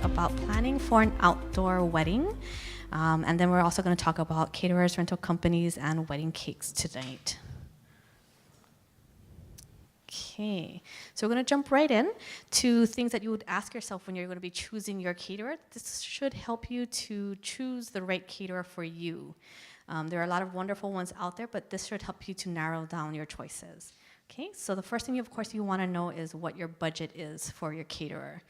about planning for an outdoor wedding. And then we're also going to talk about caterers, rental companies, and wedding cakes tonight. Okay, so we're going to jump right in to things that you would ask yourself when you're going to be choosing your caterer. This should help you to choose the right caterer for you. There are a lot of wonderful ones out there, but this should help you to narrow down your choices. Okay, so the first thing, of course, you want to know is what your budget is for your caterer.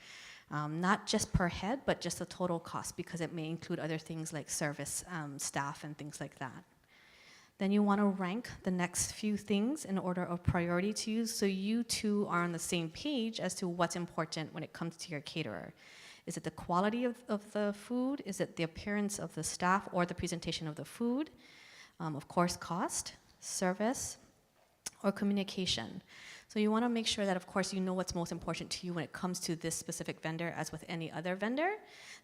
Not just per head, but just the total cost, because it may include other things like service, staff, and things like that. Then you want to rank the next few things in order of priority to you, so you two are on the same page as to what's important when it comes to your caterer. Is it the quality of the food? Is it the appearance of the staff or the presentation of the food? Of course, cost, service, or communication. So you want to make sure that, of course, you know what's most important to you when it comes to this specific vendor as with any other vendor.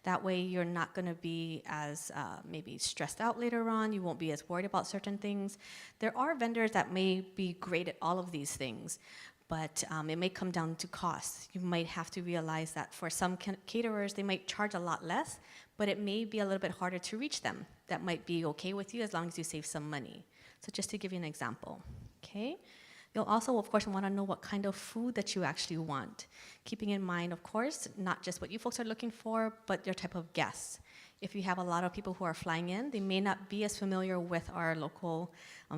That way you're not going to be as maybe stressed out later on. You won't be as worried about certain things. There are vendors that may be great at all of these things, but it may come down to cost. You might have to realize that for some caterers, they might charge a lot less, but it may be a little bit harder to reach them. That might be okay with you as long as you save some money. So just to give you an example, okay? You'll also, of course, want to know what kind of food that you actually want. Keeping in mind, of course, not just what you folks are looking for, but your type of guests. If you have a lot of people who are flying in, they may not be as familiar with our local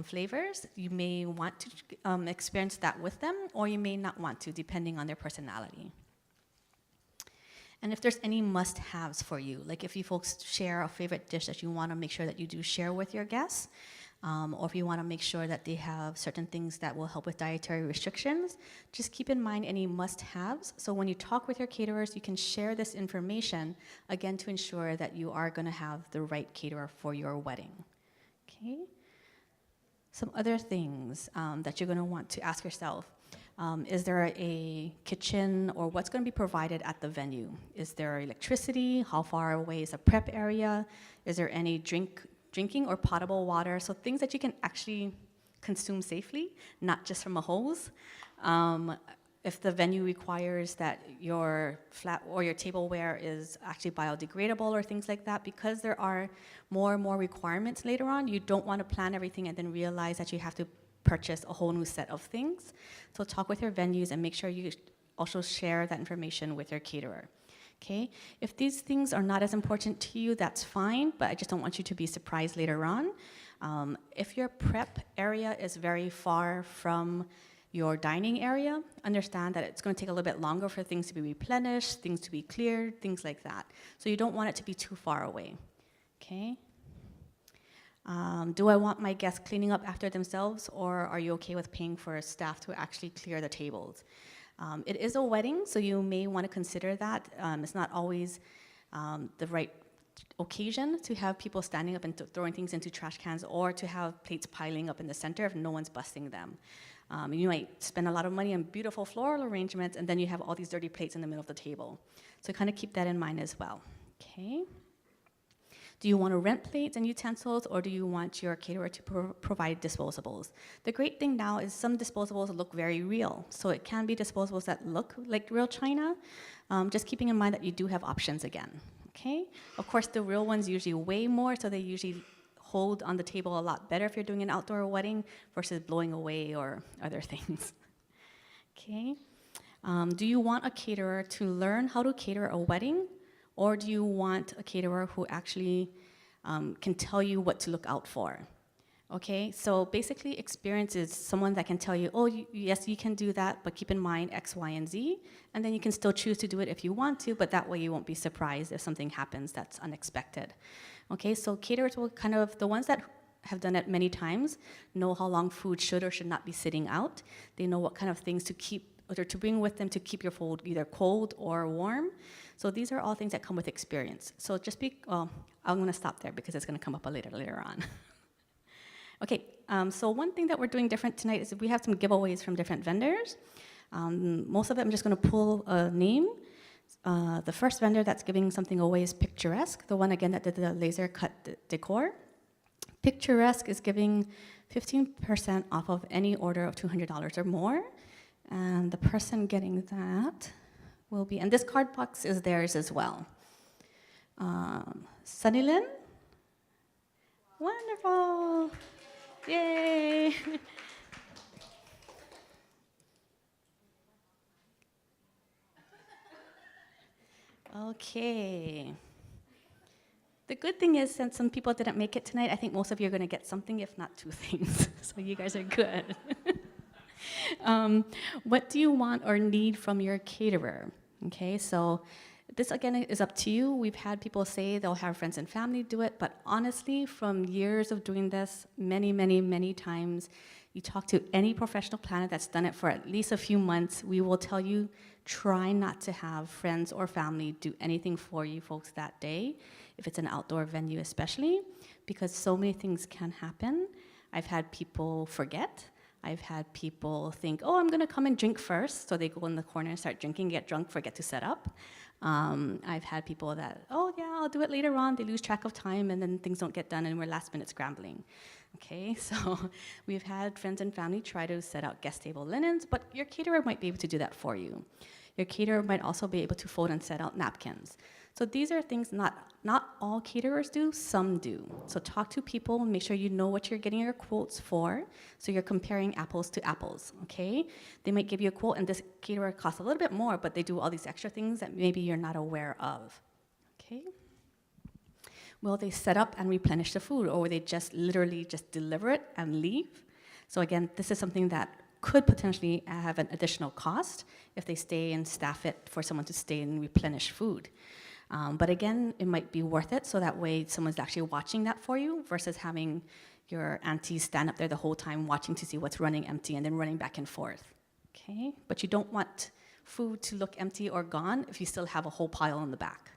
flavors. You may want to experience that with them, or you may not want to, depending on their personality. And if there's any must-haves for you, like if you folks share a favorite dish that you want to make sure that you do share with your guests, or if you want to make sure that they have certain things that will help with dietary restrictions, just keep in mind any must-haves. So when you talk with your caterers, you can share this information, again, to ensure that you are going to have the right caterer for your wedding. Okay? Some other things that you're going to want to ask yourself. Is there a kitchen, or what's going to be provided at the venue? Is there electricity? How far away is a prep area? Is there any drinking or potable water? So things that you can actually consume safely, not just from a hose. If the venue requires that your flat or your tableware is actually biodegradable or things like that, because there are more and more requirements later on, you don't want to plan everything and then realize that you have to purchase a whole new set of things. So talk with your venues and make sure you also share that information with your caterer. Okay? If these things are not as important to you, that's fine, but I just don't want you to be surprised later on. If your prep area is very far from your dining area, understand that it's going to take a little bit longer for things to be replenished, things to be cleared, things like that. So you don't want it to be too far away. Okay? Do I want my guests cleaning up after themselves, or are you okay with paying for staff to actually clear the tables? It is a wedding, so you may want to consider that. It's not always the right occasion to have people standing up and throwing things into trash cans, or to have plates piling up in the center if no one's busting them. You might spend a lot of money on beautiful floral arrangements, and then you have all these dirty plates in the middle of the table. So kind of keep that in mind as well. Okay. Do you want to rent plates and utensils, or do you want your caterer to provide disposables? The great thing now is some disposables look very real. So it can be disposables that look like real china, just keeping in mind that you do have options again. Okay? Of course, the real ones usually weigh more, so they usually hold on the table a lot better if you're doing an outdoor wedding versus blowing away or other things. Okay? Do you want a caterer to learn how to cater a wedding? Or do you want a caterer who actually can tell you what to look out for? Okay, so basically experience is someone that can tell you, oh, yes, you can do that, but keep in mind X, Y, and Z, and then you can still choose to do it if you want to, but that way you won't be surprised if something happens that's unexpected. Okay, so caterers will kind of, the ones that have done it many times, know how long food should or should not be sitting out. They know what kind of things to keep, or to bring with them to keep your food either cold or warm. So these are all things that come with experience. So just be, I'm gonna stop there because it's gonna come up later on. Okay, so one thing that we're doing different tonight is we have some giveaways from different vendors. Most of it I'm just gonna pull a name. The first vendor that's giving something away is Picturesque, the one again that did the laser cut decor. Picturesque is giving 15% off of any order of $200 or more. And the person getting that will be, and this card box is theirs as well. Sunnylin? Wonderful. Yay. Okay. The good thing is, since some people didn't make it tonight, I think most of you are going to get something, if not two things. So you guys are good. What do you want or need from your caterer? Okay, so this again is up to you. We've had people say they'll have friends and family do it, but honestly, from years of doing this, many, many, many times, you talk to any professional planner that's done it for at least a few months, we will tell you, try not to have friends or family do anything for you folks that day, if it's an outdoor venue especially, because so many things can happen. I've had people forget. I've had people think, oh, I'm gonna come and drink first, so they go in the corner and start drinking, get drunk, forget to set up. I've had people that, oh yeah, I'll do it later on, they lose track of time, and then things don't get done, and we're last minute scrambling. Okay, so we've had friends and family try to set out guest table linens, but your caterer might be able to do that for you. Your caterer might also be able to fold and set out napkins. So these are things not all caterers do, some do. So talk to people, make sure you know what you're getting your quotes for, so you're comparing apples to apples, okay? They might give you a quote, and this caterer costs a little bit more, but they do all these extra things that maybe you're not aware of, okay? Will they set up and replenish the food, or will they just literally just deliver it and leave? So again, this is something that could potentially have an additional cost if they stay and staff it for someone to stay and replenish food. But again, it might be worth it, so that way someone's actually watching that for you versus having your aunties stand up there the whole time watching to see what's running empty and then running back and forth, okay? But you don't want food to look empty or gone if you still have a whole pile in the back,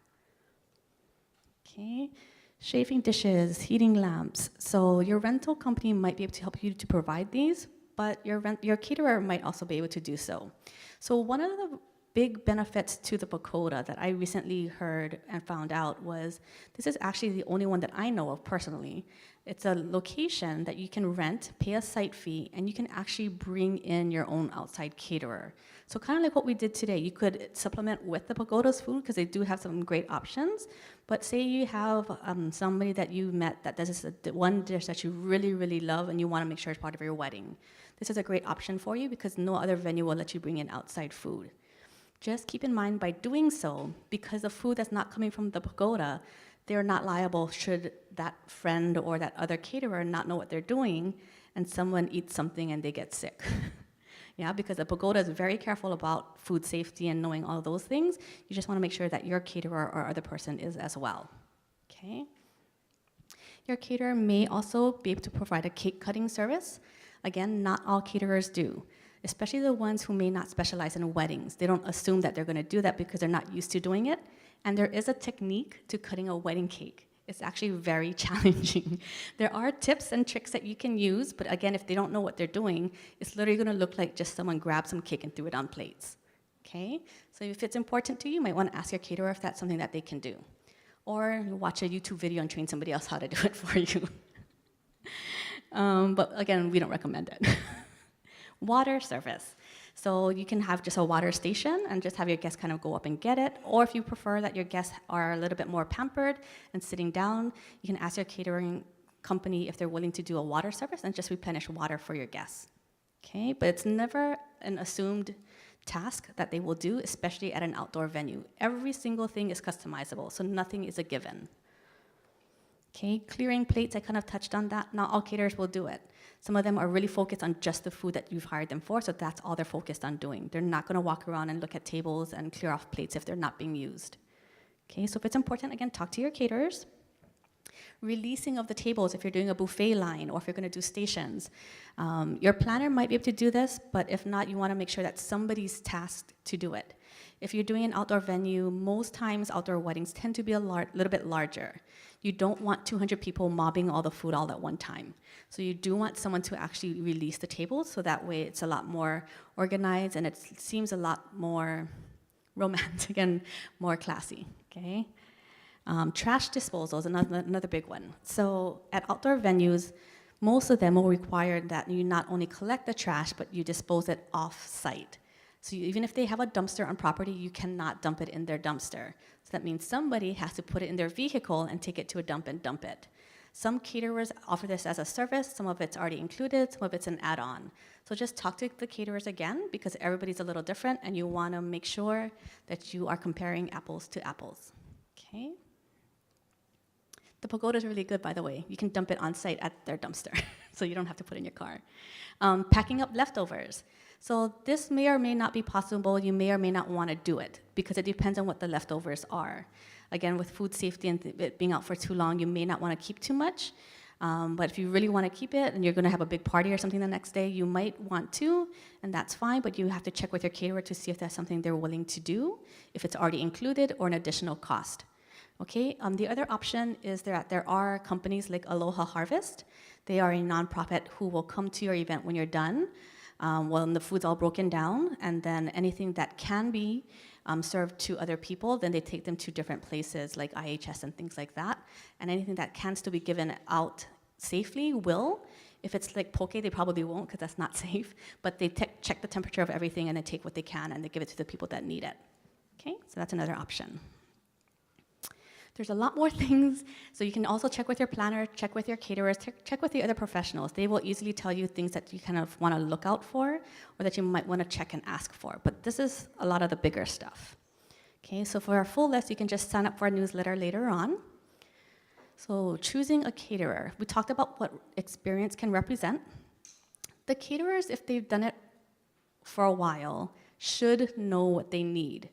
okay? Shaving dishes, heating lamps. So your rental company might be able to help you to provide these, but your caterer might also be able to do so. So one of the big benefits to the pagoda that I recently heard and found out was, this is actually the only one that I know of personally. It's a location that you can rent, pay a site fee, and you can actually bring in your own outside caterer. So kind of like what we did today, you could supplement with the pagoda's food because they do have some great options. But say you have somebody that you met that does one dish that you really, really love and you want to make sure it's part of your wedding. This is a great option for you because no other venue will let you bring in outside food. Just keep in mind, by doing so, because the food that's not coming from the pagoda, they're not liable should that friend or that other caterer not know what they're doing and someone eats something and they get sick. Yeah, because the pagoda is very careful about food safety and knowing all those things. You just want to make sure that your caterer or other person is as well, okay? Your caterer may also be able to provide a cake cutting service. Again, not all caterers do, especially the ones who may not specialize in weddings. They don't assume that they're going to do that because they're not used to doing it. And there is a technique to cutting a wedding cake. It's actually very challenging. There are tips and tricks that you can use, but again, if they don't know what they're doing, it's literally going to look like just someone grabbed some cake and threw it on plates. Okay? So if it's important to you, you might want to ask your caterer if that's something that they can do. Or watch a YouTube video and train somebody else how to do it for you. But again, we don't recommend it. Water service. So you can have just a water station and just have your guests kind of go up and get it. Or if you prefer that your guests are a little bit more pampered and sitting down, you can ask your catering company if they're willing to do a water service and just replenish water for your guests. Okay, but it's never an assumed task that they will do, especially at an outdoor venue. Every single thing is customizable, so nothing is a given. Okay, clearing plates, I kind of touched on that. Not all caterers will do it. Some of them are really focused on just the food that you've hired them for, so that's all they're focused on doing. They're not gonna walk around and look at tables and clear off plates if they're not being used. Okay, so if it's important, again, talk to your caterers. Releasing of the tables if you're doing a buffet line or if you're gonna do stations. Your planner might be able to do this, but if not, you wanna make sure that somebody's tasked to do it. If you're doing an outdoor venue, most times outdoor weddings tend to be a little bit larger. You don't want 200 people mobbing all the food all at one time. So you do want someone to actually release the tables, so that way it's a lot more organized and it seems a lot more romantic and more classy, okay? Trash disposal is another big one. So at outdoor venues, most of them will require that you not only collect the trash, but you dispose it off-site. So even if they have a dumpster on property, you cannot dump it in their dumpster. So that means somebody has to put it in their vehicle and take it to a dump and dump it. Some caterers offer this as a service, some of it's already included, some of it's an add-on. So just talk to the caterers again, because everybody's a little different and you wanna make sure that you are comparing apples to apples, okay? The pagoda is really good, by the way. You can dump it on site at their dumpster, so you don't have to put it in your car. Packing up leftovers. So this may or may not be possible. You may or may not want to do it because it depends on what the leftovers are. Again, with food safety and it being out for too long, you may not want to keep too much. But if you really want to keep it and you're going to have a big party or something the next day, you might want to, and that's fine, but you have to check with your caterer to see if that's something they're willing to do, if it's already included or an additional cost. Okay, the other option is that there are companies like Aloha Harvest. They are a nonprofit who will come to your event when you're done, when the food's all broken down, and then anything that can be served to other people, then they take them to different places like IHS and things like that. And anything that can still be given out safely will. If it's like poke, they probably won't because that's not safe, but they check the temperature of everything and then take what they can and they give it to the people that need it. Okay, so that's another option. There's a lot more things, so you can also check with your planner, check with your caterers, check with the other professionals. They will easily tell you things that you kind of want to look out for or that you might want to check and ask for, but this is a lot of the bigger stuff. Okay, so for our full list, you can just sign up for our newsletter later on. So choosing a caterer. We talked about what experience can represent. The caterers, if they've done it for a while, should know what they need.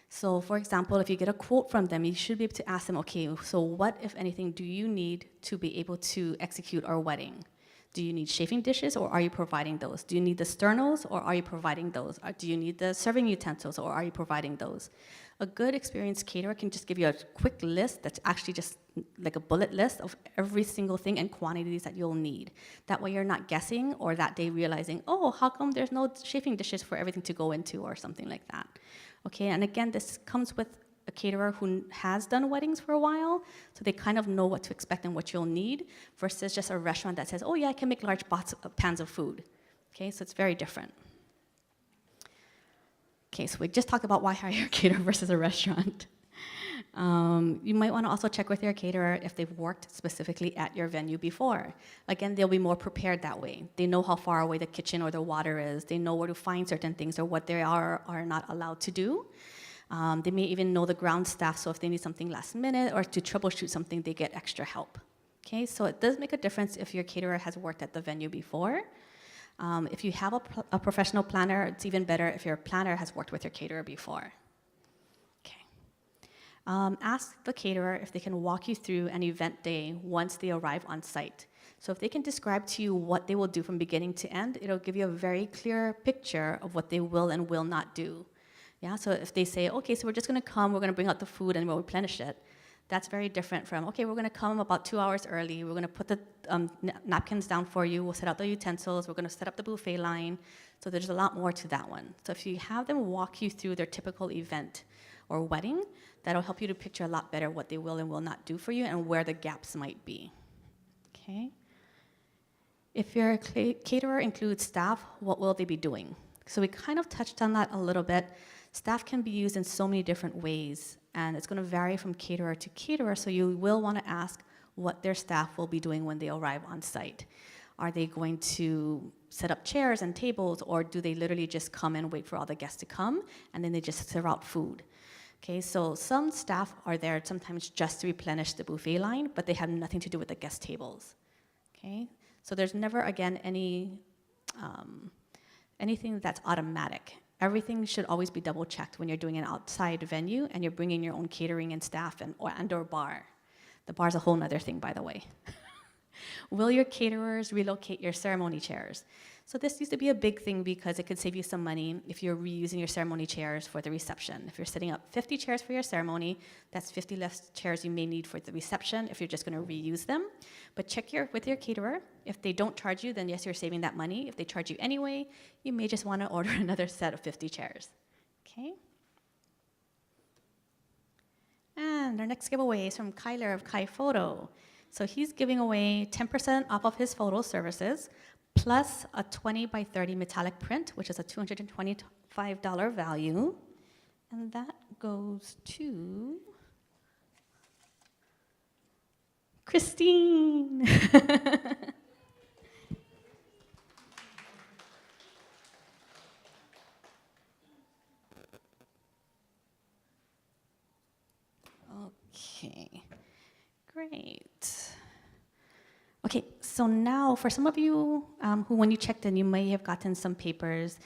So for example, if you get a quote from them, you should be able to ask them, okay, so what, if anything, do you need to be able to execute our wedding? Do you need chafing dishes, or are you providing those? Do you need the sternos, or are you providing those? Or do you need the serving utensils, or are you providing those? A good experienced caterer can just give you a quick list that's actually just like a bullet list of every single thing and quantities that you'll need. That way you're not guessing or that day realizing, oh, how come there's no chafing dishes for everything to go into or something like that. Okay, and again, this comes with a caterer who has done weddings for a while, so they kind of know what to expect and what you'll need, versus just a restaurant that says, oh yeah, I can make large pans of food. Okay, so it's very different. Okay, so we just talked about why hire a caterer versus a restaurant. You might want to also check with your caterer if they've worked specifically at your venue before. Again, they'll be more prepared that way. They know how far away the kitchen or the water is. They know where to find certain things or what they are not allowed to do. They may even know the ground staff, so if they need something last minute or to troubleshoot something, they get extra help. Okay, so it does make a difference if your caterer has worked at the venue before. If you have a professional planner, it's even better if your planner has worked with your caterer before. Ask the caterer if they can walk you through an event day once they arrive on site. So if they can describe to you what they will do from beginning to end, it'll give you a very clear picture of what they will and will not do. Yeah, so if they say, okay, so we're just gonna come, we're gonna bring out the food and we'll replenish it, that's very different from, okay, we're gonna come about 2 hours early, we're gonna put the napkins down for you, we'll set out the utensils, we're gonna set up the buffet line. So there's a lot more to that one. So if you have them walk you through their typical event or wedding, that'll help you to picture a lot better what they will and will not do for you and where the gaps might be. Okay? If your caterer includes staff, what will they be doing? So we kind of touched on that a little bit. Staff can be used in so many different ways, and it's going to vary from caterer to caterer, so you will want to ask what their staff will be doing when they arrive on site. Are they going to set up chairs and tables, or do they literally just come and wait for all the guests to come, and then they just serve out food? Okay, so some staff are there sometimes just to replenish the buffet line, but they have nothing to do with the guest tables. Okay, so there's never, again, anything that's automatic. Everything should always be double checked when you're doing an outside venue and you're bringing your own catering and staff and/or bar. The bar's a whole other thing, by the way. Will your caterers relocate your ceremony chairs? So this used to be a big thing because it could save you some money if you're reusing your ceremony chairs for the reception. If you're setting up 50 chairs for your ceremony, that's 50 less chairs you may need for the reception if you're just going to reuse them. But check with your caterer. If they don't charge you, then yes, you're saving that money. If they charge you anyway, you may just want to order another set of 50 chairs. Okay? And our next giveaway is from Kyler of Kai Photo. So he's giving away 10% off of his photo services, plus a 20 by 30 metallic print, which is a $225 value. And that goes to Christine. Okay, great. Okay, so now for some of you who, when you checked in, you may have gotten some papers.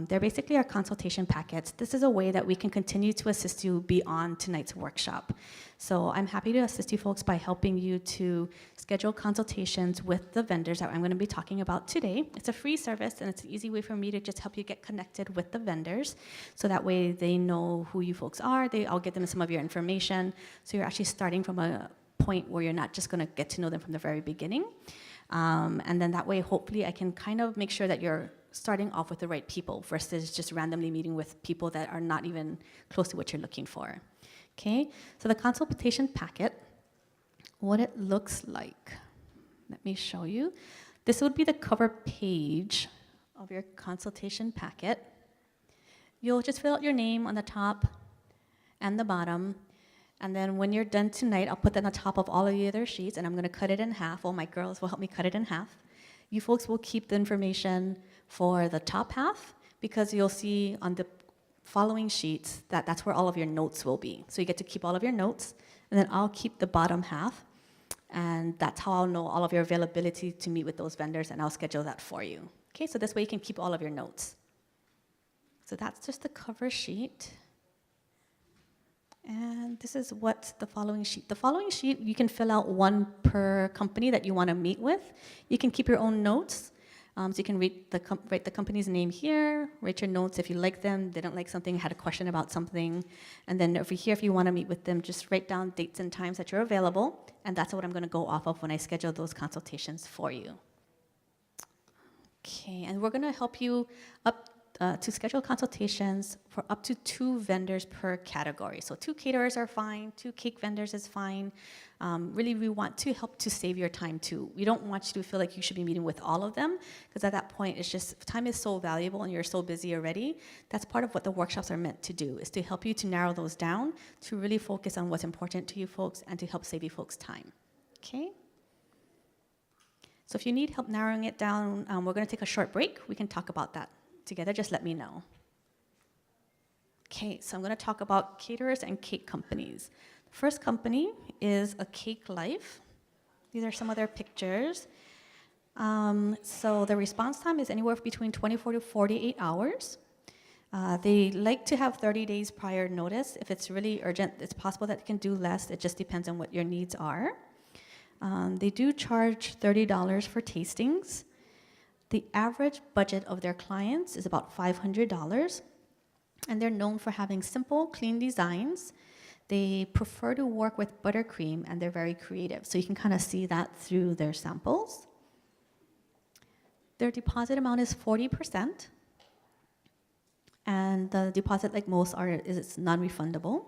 They're basically our consultation packets. This is a way that we can continue to assist you beyond tonight's workshop. So I'm happy to assist you folks by helping you to schedule consultations with the vendors that I'm going to be talking about today. It's a free service, and it's an easy way for me to just help you get connected with the vendors. So that way they know who you folks are. I'll get them some of your information. So you're actually starting from a point where you're not just going to get to know them from the very beginning. And then that way, hopefully, I can kind of make sure that you're starting off with the right people versus just randomly meeting with people that are not even close to what you're looking for. Okay, so the consultation packet, what it looks like. Let me show you. This would be the cover page of your consultation packet. You'll just fill out your name on the top and the bottom. And then when you're done tonight, I'll put that on the top of all of the other sheets, and I'm going to cut it in half. All my girls will help me cut it in half. You folks will keep the information for the top half, because you'll see on the following sheets that that's where all of your notes will be. So you get to keep all of your notes, and then I'll keep the bottom half, and that's how I'll know all of your availability to meet with those vendors, and I'll schedule that for you. Okay, so this way you can keep all of your notes. So that's just the cover sheet. And this is what the following sheet. The following sheet, you can fill out one per company that you want to meet with. You can keep your own notes. So you can write the company's name here, write your notes if you like them, didn't like something, had a question about something. And then over here, if you want to meet with them, just write down dates and times that you're available. And that's what I'm going to go off of when I schedule those consultations for you. Okay, and we're going to help you to schedule consultations for up to 2 vendors per category. So 2 caterers are fine, 2 cake vendors is fine. Really, we want to help to save your time too. We don't want you to feel like you should be meeting with all of them, because at that point, it's just, time is so valuable and you're so busy already. That's part of what the workshops are meant to do, is to help you to narrow those down, to really focus on what's important to you folks and to help save you folks time, okay? So if you need help narrowing it down, we're gonna take a short break. We can talk about that together, just let me know. Okay, so I'm going to talk about caterers and cake companies. The first company is A Cake Life. These are some of their pictures. So the response time is anywhere between 24 to 48 hours. They like to have 30 days prior notice. If it's really urgent, it's possible that they can do less. It just depends on what your needs are. They do charge $30 for tastings. The average budget of their clients is about $500, and they're known for having simple, clean designs. They prefer to work with buttercream, and they're very creative. So you can kind of see that through their samples. Their deposit amount is 40%, and the deposit, like most is non-refundable.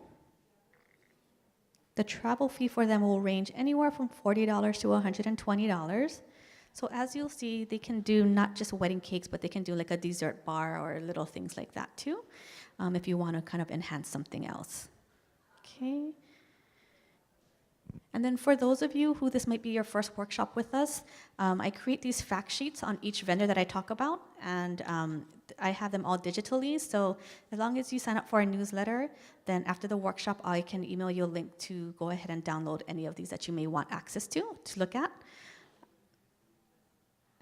The travel fee for them will range anywhere from $40 to $120. So as you'll see, they can do not just wedding cakes, but they can do like a dessert bar or little things like that too, if you want to kind of enhance something else. Okay. And then for those of you who this might be your first workshop with us, I create these fact sheets on each vendor that I talk about, and I have them all digitally. So as long as you sign up for our newsletter, then after the workshop, I can email you a link to go ahead and download any of these that you may want access to look at.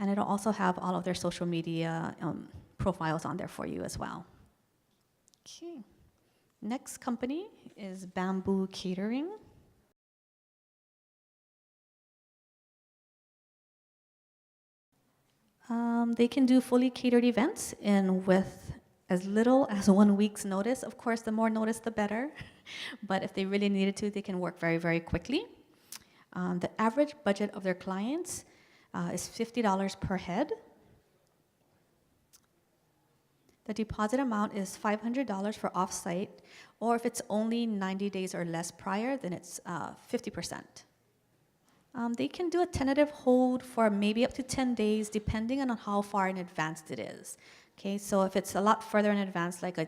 And it'll also have all of their social media profiles on there for you as well. Okay. Next company is Bamboo Catering. They can do fully catered events with as little as 1 week's notice. Of course, the more notice, the better. But if they really needed to, they can work very, very quickly. The average budget of their clients is $50 per head. The deposit amount is $500 for off-site, or if it's only 90 days or less prior, then it's 50%. They can do a tentative hold for maybe up to 10 days, depending on how far in advance it is. Okay, so if it's a lot further in advance, like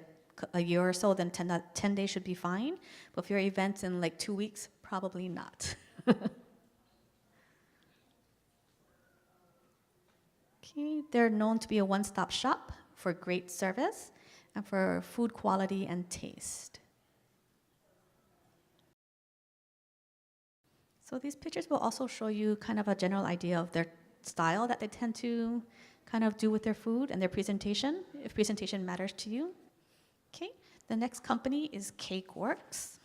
a year or so, then 10 days should be fine. But if your event's in like 2 weeks, probably not. Okay, they're known to be a one-stop shop for great service and for food quality and taste. So these pictures will also show you kind of a general idea of their style that they tend to kind of do with their food and their presentation, if presentation matters to you. Okay, the next company is Cakeworks.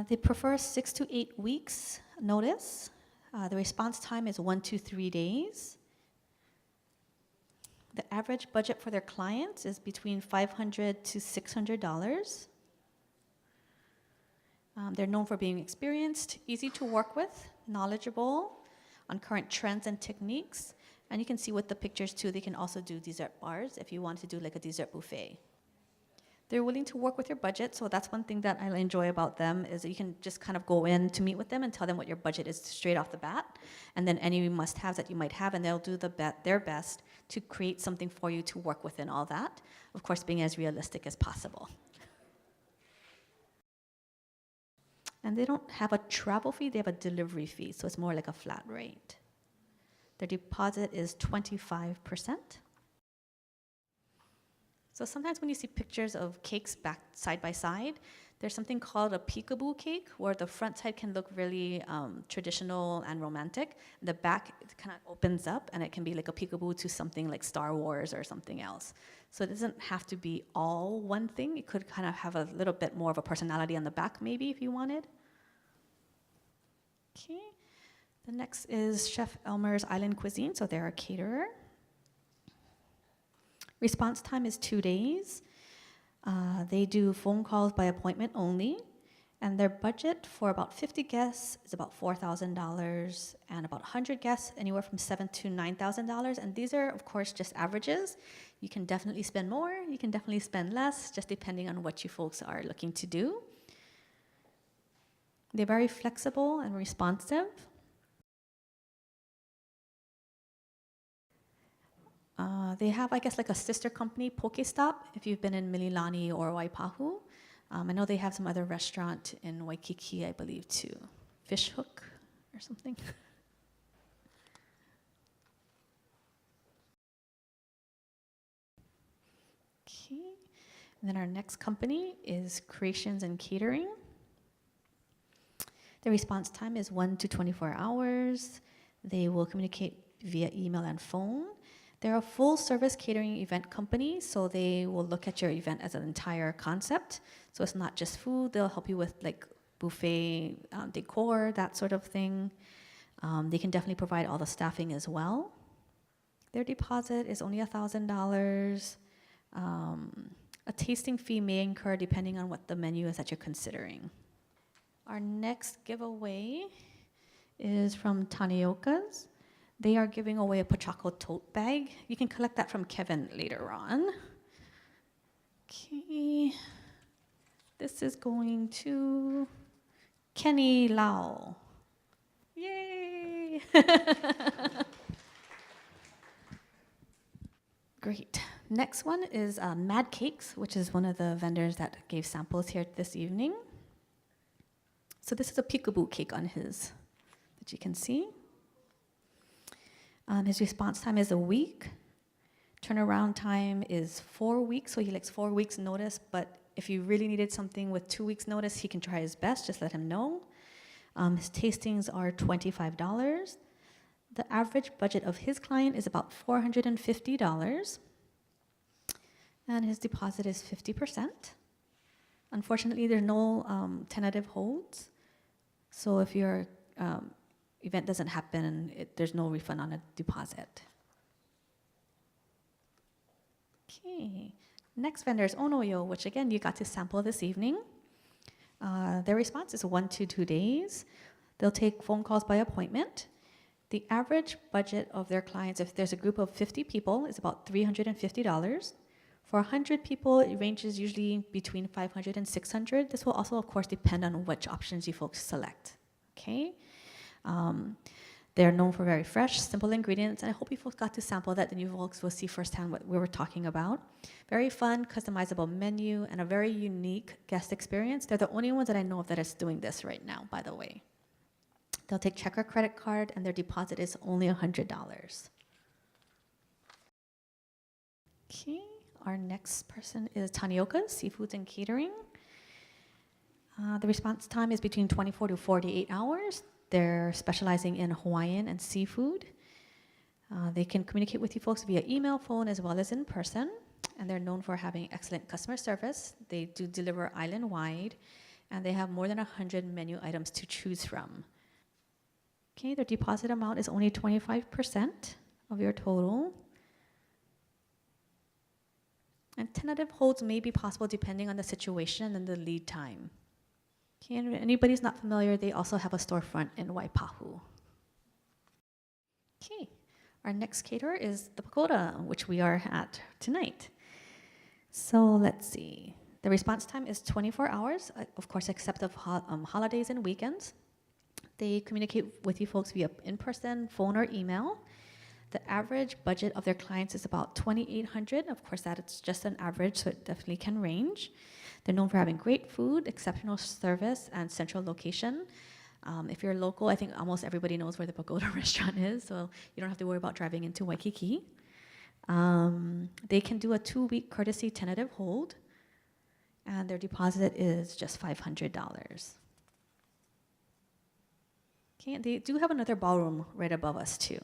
They prefer 6 to 8 weeks notice. The response time is 1 to 3 days. The average budget for their clients is between $500 to $600. They're known for being experienced, easy to work with, knowledgeable on current trends and techniques. And you can see with the pictures too, they can also do dessert bars if you want to do like a dessert buffet. They're willing to work with your budget, so that's one thing that I enjoy about them is that you can just kind of go in to meet with them and tell them what your budget is straight off the bat, and then any must-haves that you might have, and they'll do their best to create something for you to work within all that, of course being as realistic as possible. And they don't have a travel fee, they have a delivery fee, so it's more like a flat rate. Their deposit is 25%. So sometimes when you see pictures of cakes back side by side, there's something called a peekaboo cake, where the front side can look really traditional and romantic. The back kind of opens up, and it can be like a peekaboo to something like Star Wars or something else. So it doesn't have to be all one thing. It could kind of have a little bit more of a personality on the back, maybe, if you wanted. Okay. The next is Chef Elmer's Island Cuisine, so they're a caterer. Response time is 2 days. They do phone calls by appointment only, and their budget for about 50 guests is about $4,000, and about 100 guests anywhere from $7,000 to $9,000. And these are, of course, just averages. You can definitely spend more, you can definitely spend less, just depending on what you folks are looking to do. They're very flexible and responsive. They have, I guess, like a sister company, Pokestop, if you've been in Mililani or Waipahu. I know they have some other restaurant in Waikiki, I believe, too. Fish Hook or something. Okay. And then our next company is Creations and Catering. The response time is 1 to 24 hours. They will communicate via email and phone. They're a full-service catering event company, so they will look at your event as an entire concept. So it's not just food. They'll help you with like buffet decor, that sort of thing. They can definitely provide all the staffing as well. Their deposit is only $1,000. A tasting fee may incur depending on what the menu is that you're considering. Our next giveaway is from Tanioka's. They are giving away a Pachaco tote bag. You can collect that from Kevin later on. Okay. This is going to Kenny Lau. Yay! Great. Next one is Mad Cakes, which is one of the vendors that gave samples here this evening. So this is a peekaboo cake on his that you can see. His response time is a week. Turnaround time is 4 weeks, so he likes 4 weeks notice, but if you really needed something with 2 weeks notice, he can try his best, just let him know. His tastings are $25. The average budget of his client is about $450, and his deposit is 50%. Unfortunately, there's no tentative holds, so if your event doesn't happen, there's no refund on a deposit. Okay, next vendor is Onoyo, which again, you got to sample this evening. Their response is 1 to 2 days. They'll take phone calls by appointment. The average budget of their clients, if there's a group of 50 people, is about $350. For 100 people, it ranges usually between $500 and $600. This will also, of course, depend on which options you folks select, okay? They're known for very fresh, simple ingredients, and I hope you folks got to sample that, then you folks will see firsthand what we were talking about. Very fun, customizable menu, and a very unique guest experience. They're the only ones that I know of that is doing this right now, by the way. They'll take check or credit card, and their deposit is only $100. Okay, our next person is Tanioka Seafoods and Catering. The response time is between 24 to 48 hours. They're specializing in Hawaiian and seafood. They can communicate with you folks via email, phone, as well as in person. And they're known for having excellent customer service. They do deliver island-wide, and they have more than 100 menu items to choose from. Okay, their deposit amount is only 25% of your total. And tentative holds may be possible depending on the situation and the lead time. Okay, and if anybody's not familiar, they also have a storefront in Waipahu. Okay, our next caterer is the Pagoda, which we are at tonight. So let's see. The response time is 24 hours, of course, except of holidays and weekends. They communicate with you folks via in-person, phone, or email. The average budget of their clients is about $2,800. Of course, that is just an average, so it definitely can range. They're known for having great food, exceptional service, and central location. If you're local, I think almost everybody knows where the Pagoda restaurant is, so you don't have to worry about driving into Waikiki. They can do a 2-week courtesy tentative hold, and their deposit is just $500. Okay, and they do have another ballroom right above us, too.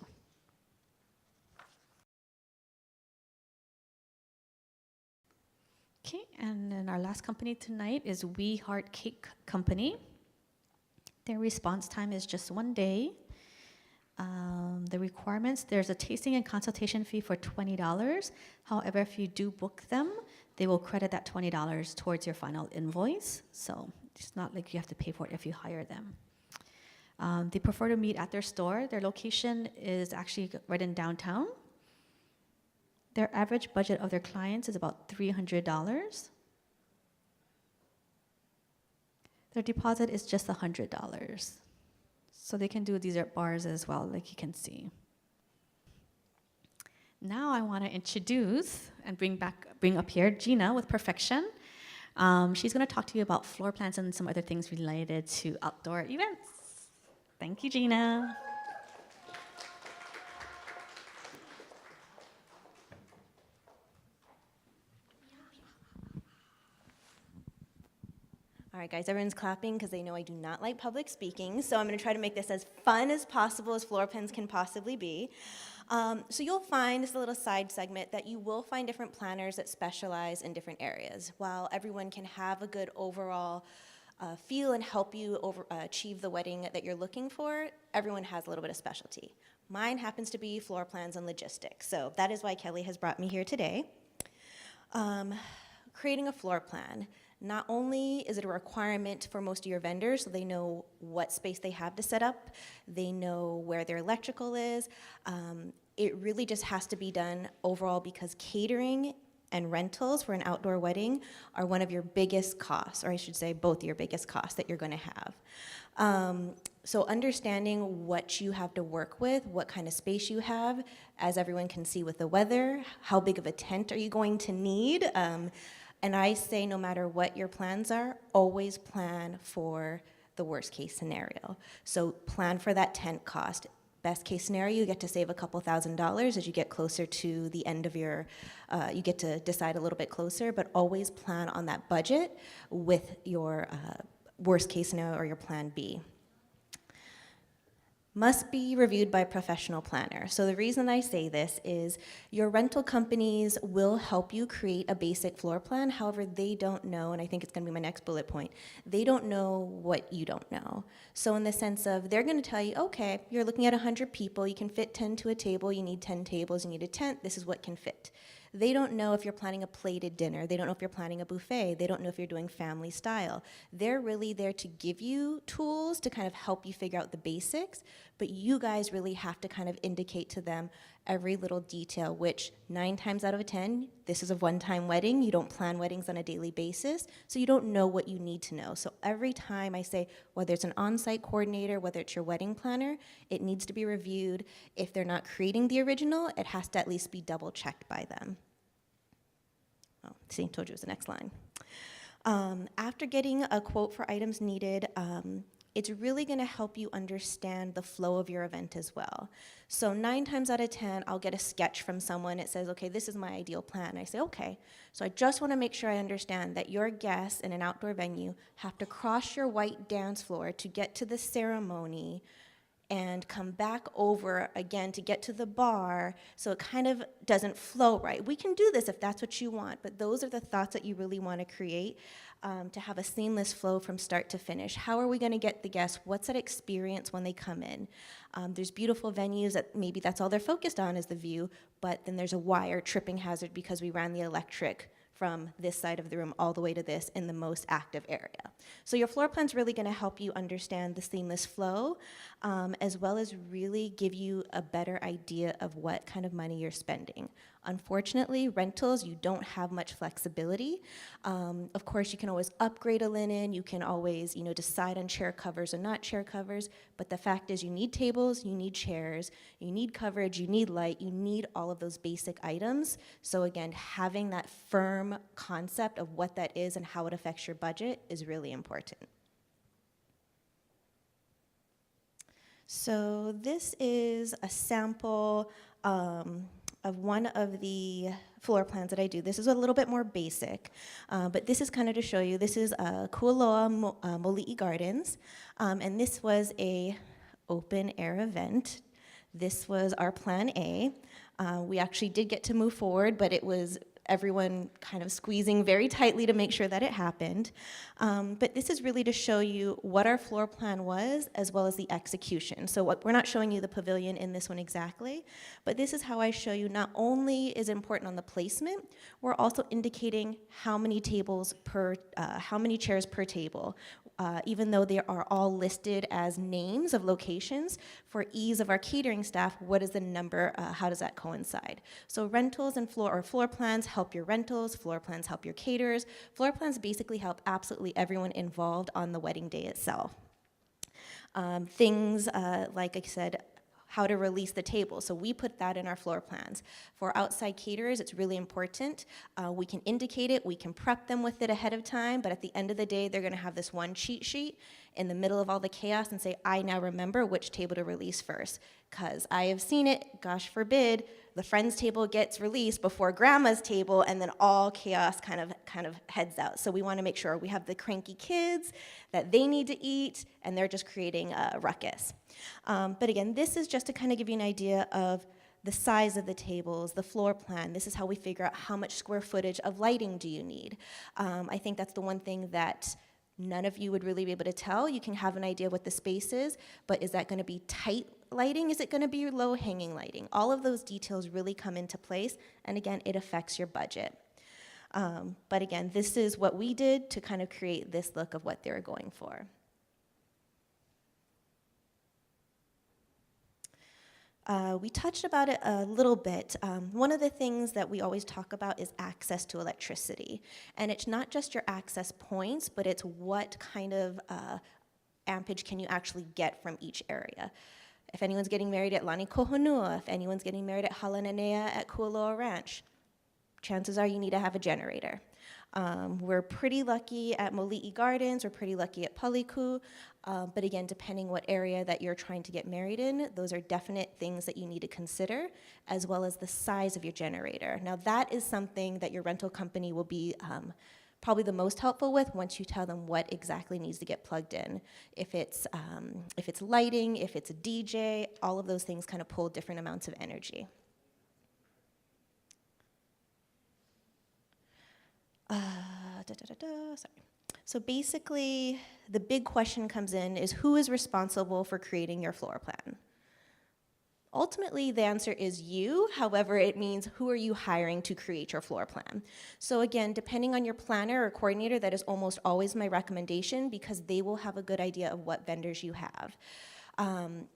Okay, and then our last company tonight is We Heart Cake Company. Their response time is just 1 day. The requirements, there's a tasting and consultation fee for $20. However, if you do book them, they will credit that $20 towards your final invoice. So it's not like you have to pay for it if you hire them. They prefer to meet at their store. Their location is actually right in downtown. Their average budget of their clients is about $300. Their deposit is just $100. So they can do dessert bars as well, like you can see. Now I want to introduce and bring up here Gina with Perfection. She's going to talk to you about floor plans and some other things related to outdoor events. Thank you, Gina. All right, guys, everyone's clapping because they know I do not like public speaking, so I'm going to try to make this as fun as possible as floor plans can possibly be. So you'll find, this is a little side segment, that you will find different planners that specialize in different areas. While everyone can have a good overall feel and help you achieve the wedding that you're looking for, everyone has a little bit of specialty. Mine happens to be floor plans and logistics, so that is why Kelly has brought me here today. Creating a floor plan. Not only is it a requirement for most of your vendors, so they know what space they have to set up, they know where their electrical is. It really just has to be done overall because catering and rentals for an outdoor wedding are one of your biggest costs, or I should say both your biggest costs that you're going to have. So understanding what you have to work with, what kind of space you have, as everyone can see with the weather, how big of a tent are you going to need? And I say no matter what your plans are, always plan for the worst case scenario. So plan for that tent cost. Best case scenario, you get to save a couple $1,000s as you get closer to the end of your, you get to decide a little bit closer, but always plan on that budget with your worst case scenario or your plan B. Must be reviewed by a professional planner. So the reason I say this is your rental companies will help you create a basic floor plan. However, they don't know, and I think it's going to be my next bullet point, they don't know what you don't know. So in the sense of they're going to tell you, okay, you're looking at 100 people, you can fit 10 to a table, you need 10 tables, you need a tent, this is what can fit. They don't know if you're planning a plated dinner. They don't know if you're planning a buffet. They don't know if you're doing family style. They're really there to give you tools to kind of help you figure out the basics, but you guys really have to kind of indicate to them every little detail, which 9 times out of 10, this is a one-time wedding. You don't plan weddings on a daily basis, so you don't know what you need to know. So every time I say, whether it's an on-site coordinator, whether it's your wedding planner, it needs to be reviewed. If they're not creating the original, it has to at least be double-checked by them. Oh, see, told you it was the next line. After getting a quote for items needed, it's really going to help you understand the flow of your event as well. So 9 times out of 10, I'll get a sketch from someone. It says, okay, this is my ideal plan. I say, okay, so I just want to make sure I understand that your guests in an outdoor venue have to cross your white dance floor to get to the ceremony and come back over again to get to the bar, so it kind of doesn't flow right. We can do this if that's what you want, but those are the thoughts that you really want to create to have a seamless flow from start to finish. How are we going to get the guests? What's that experience when they come in? There's beautiful venues that maybe that's all they're focused on is the view, but then there's a wire tripping hazard because we ran the electric from this side of the room all the way to this in the most active area. So your floor plan's really gonna help you understand the seamless flow, as well as really give you a better idea of what kind of money you're spending. Unfortunately, rentals, you don't have much flexibility. Of course, you can always upgrade a linen, you can always decide on chair covers or not chair covers, but the fact is you need tables, you need chairs, you need coverage, you need light, you need all of those basic items. So again, having that firm concept of what that is and how it affects your budget is really important. So this is a sample of one of the floor plans that I do. This is a little bit more basic, but this is kind of to show you. This is Kualoa Moli'i Gardens, and this was a open air event. This was our plan A. We actually did get to move forward, but it was everyone kind of squeezing very tightly to make sure that it happened. But this is really to show you what our floor plan was, as well as the execution. So we're not showing you the pavilion in this one exactly, but this is how I show you not only is important on the placement, we're also indicating how many tables per, how many chairs per table. Even though they are all listed as names of locations, for ease of our catering staff, what is the number, how does that coincide? So rentals and floor plans help your rentals, floor plans help your caterers, floor plans basically help absolutely everyone involved on the wedding day itself. Things, like I said, how to release the table. So we put that in our floor plans. For outside caterers, it's really important. We can indicate it, we can prep them with it ahead of time, but at the end of the day, they're gonna have this one cheat sheet in the middle of all the chaos and say, I now remember which table to release first. Because I have seen it, gosh forbid, the friend's table gets released before grandma's table, and then all chaos kind of heads out. So we wanna make sure we have the cranky kids that they need to eat, and they're just creating a ruckus. But again, this is just to kind of give you an idea of the size of the tables, the floor plan. This is how we figure out how much square footage of lighting do you need. I think that's the one thing that none of you would really be able to tell. You can have an idea what the space is, but is that going to be tight lighting? Is it going to be low-hanging lighting? All of those details really come into place, and again, it affects your budget. But again, this is what we did to kind of create this look of what they were going for. We touched about it a little bit. One of the things that we always talk about is access to electricity. And it's not just your access points, but it's what kind of ampage can you actually get from each area. If anyone's getting married at Lani Kohonua, if anyone's getting married at Halananea at Kualoa Ranch, chances are you need to have a generator. We're pretty lucky at Moli'i Gardens, we're pretty lucky at Paliku, but again, depending what area that you're trying to get married in, those are definite things that you need to consider, as well as the size of your generator. Now that is something that your rental company will be probably the most helpful with once you tell them what exactly needs to get plugged in. If it's lighting, if it's a DJ, all of those things kind of pull different amounts of energy. Sorry. So basically, the big question comes in is who is responsible for creating your floor plan? Ultimately, the answer is you. However, it means who are you hiring to create your floor plan? So again, depending on your planner or coordinator, that is almost always my recommendation because they will have a good idea of what vendors you have.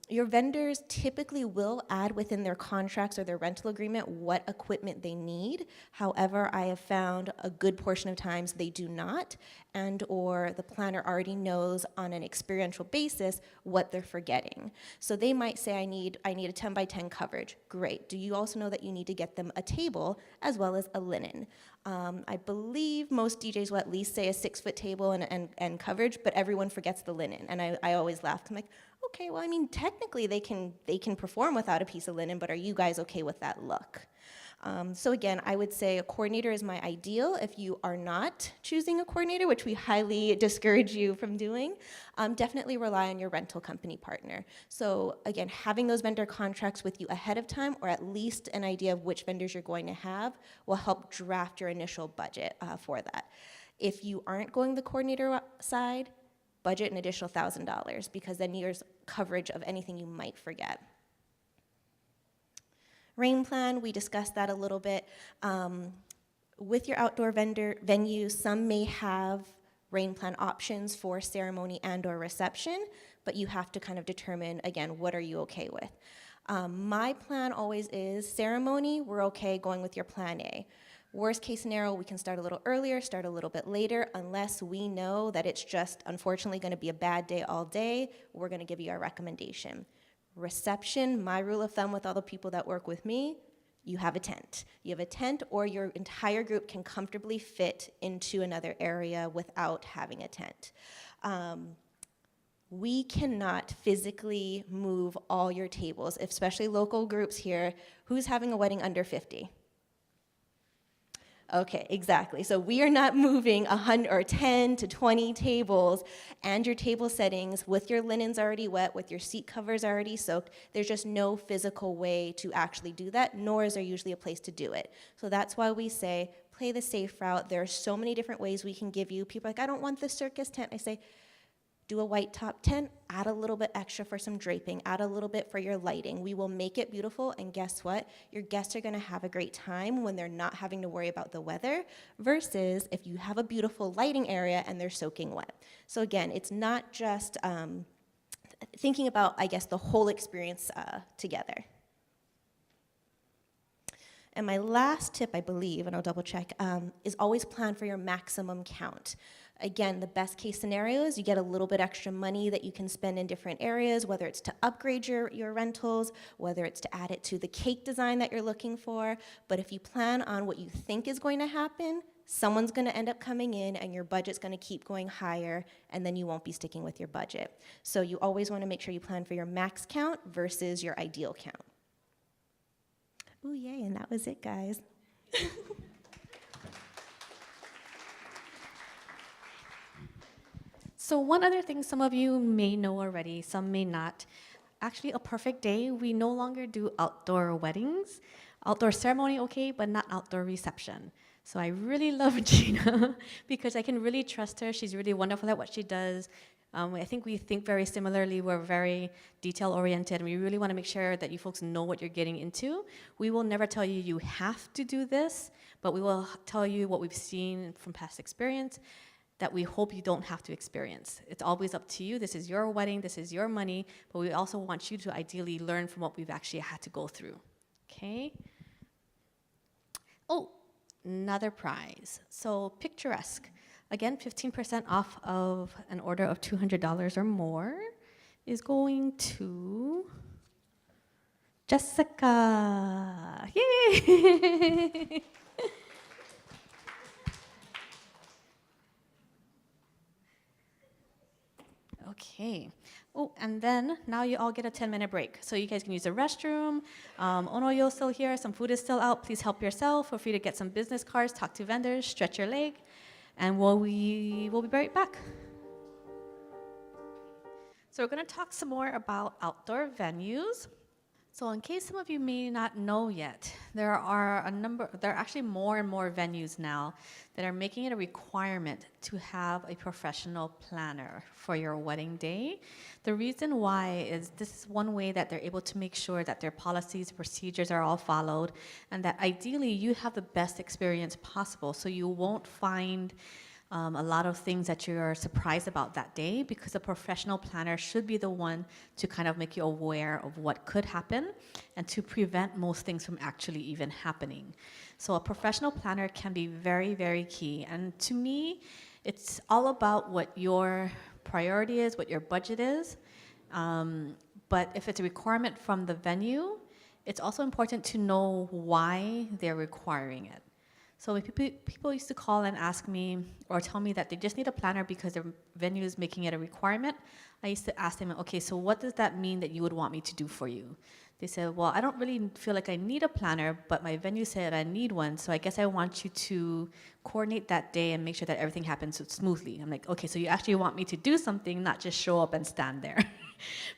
Your vendors typically will add within their contracts or their rental agreement what equipment they need. However, I have found a good portion of times they do not, and or the planner already knows on an experiential basis what they're forgetting. So they might say, I need a 10 by 10 coverage. Great. Do you also know that you need to get them a table as well as a linen? I believe most DJs will at least say a 6-foot table and coverage, but everyone forgets the linen. And I always laugh. I'm like, okay, well, I mean, technically they can perform without a piece of linen, but are you guys okay with that look? So again, I would say a coordinator is my ideal. If you are not choosing a coordinator, which we highly discourage you from doing, definitely rely on your rental company partner. So again, having those vendor contracts with you ahead of time, or at least an idea of which vendors you're going to have, will help draft your initial budget for that. If you aren't going the coordinator side, budget an additional $1,000, because then there's coverage of anything you might forget. Rain plan, we discussed that a little bit. With your outdoor venue, some may have rain plan options for ceremony and or reception, but you have to kind of determine, again, what are you okay with. My plan always is ceremony, we're okay going with your plan A. Worst case scenario, we can start a little earlier, start a little bit later, unless we know that it's just unfortunately gonna be a bad day all day, we're gonna give you our recommendation. Reception, my rule of thumb with all the people that work with me, you have a tent. You have a tent, or your entire group can comfortably fit into another area without having a tent. We cannot physically move all your tables, especially local groups here. Who's having a wedding under 50? Okay, exactly. So we are not moving 100 or 10 to 20 tables and your table settings with your linens already wet, with your seat covers already soaked. There's just no physical way to actually do that, nor is there usually a place to do it. So that's why we say, play the safe route. There are so many different ways we can give you. People are like, I don't want the circus tent. I say, do a white top tent, add a little bit extra for some draping, add a little bit for your lighting. We will make it beautiful, and guess what? Your guests are gonna have a great time when they're not having to worry about the weather, versus if you have a beautiful lighting area and they're soaking wet. So again, it's not just thinking about, I guess, the whole experience together. And my last tip, I believe, and I'll double check, is always plan for your maximum count. Again, the best case scenario is you get a little bit extra money that you can spend in different areas, whether it's to upgrade your rentals, whether it's to add it to the cake design that you're looking for. But if you plan on what you think is going to happen, someone's going to end up coming in and your budget's going to keep going higher, and then you won't be sticking with your budget. So you always want to make sure you plan for your max count versus your ideal count. Ooh, yay, and that was it, guys. So one other thing some of you may know already, some may not. Actually, a perfect day, we no longer do outdoor weddings. Outdoor ceremony, okay, but not outdoor reception. So I really love Gina because I can really trust her. She's really wonderful at what she does. I think we think very similarly. We're very detail-oriented, and we really want to make sure that you folks know what you're getting into. We will never tell you you have to do this, but we will tell you what we've seen from past experience that we hope you don't have to experience. It's always up to you. This is your wedding, this is your money, but we also want you to ideally learn from what we've actually had to go through, okay? Oh, another prize. So picturesque. Again, 15% off of an order of $200 or more is going to Jessica. Yay! Okay. Oh, and then now you all get a 10-minute break. So you guys can use the restroom. Onoyo's still here. Some food is still out. Please help yourself. Feel free to get some business cards, talk to vendors, stretch your leg, and we'll be right back. So we're going to talk some more about outdoor venues. So in case some of you may not know yet, there are actually more and more venues now that are making it a requirement to have a professional planner for your wedding day. The reason why is this is one way that they're able to make sure that their policies, procedures are all followed, and that ideally you have the best experience possible, so you won't find a lot of things that you're surprised about that day, because a professional planner should be the one to kind of make you aware of what could happen and to prevent most things from actually even happening. So a professional planner can be very, very key. And to me, it's all about what your priority is, what your budget is. But if it's a requirement from the venue, it's also important to know why they're requiring it. So when people used to call and ask me or tell me that they just need a planner because their venue is making it a requirement, I used to ask them, okay, so what does that mean that you would want me to do for you? They said, well, I don't really feel like I need a planner, but my venue said I need one, so I guess I want you to coordinate that day and make sure that everything happens smoothly. I'm like, okay, so you actually want me to do something, not just show up and stand there.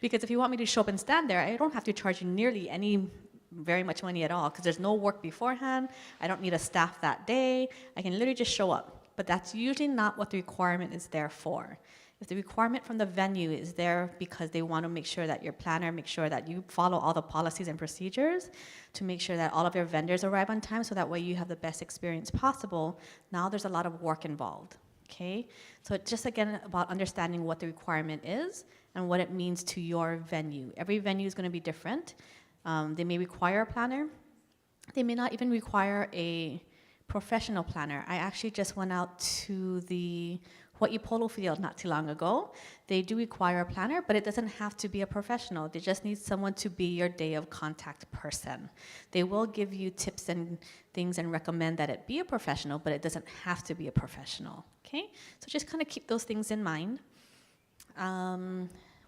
Because if you want me to show up and stand there, I don't have to charge you nearly any very much money at all, because there's no work beforehand. I don't need a staff that day. I can literally just show up. But that's usually not what the requirement is there for. If the requirement from the venue is there because they want to make sure that your planner, make sure that you follow all the policies and procedures to make sure that all of your vendors arrive on time so that way you have the best experience possible, now there's a lot of work involved. Okay? So it's just again about understanding what the requirement is and what it means to your venue. Every venue is going to be different. They may require a planner. They may not even require a professional planner. I actually just went out to the Hawaii Polo Field not too long ago. They do require a planner, but it doesn't have to be a professional. They just need someone to be your day of contact person. They will give you tips and things and recommend that it be a professional, but it doesn't have to be a professional. Okay? So just kind of keep those things in mind.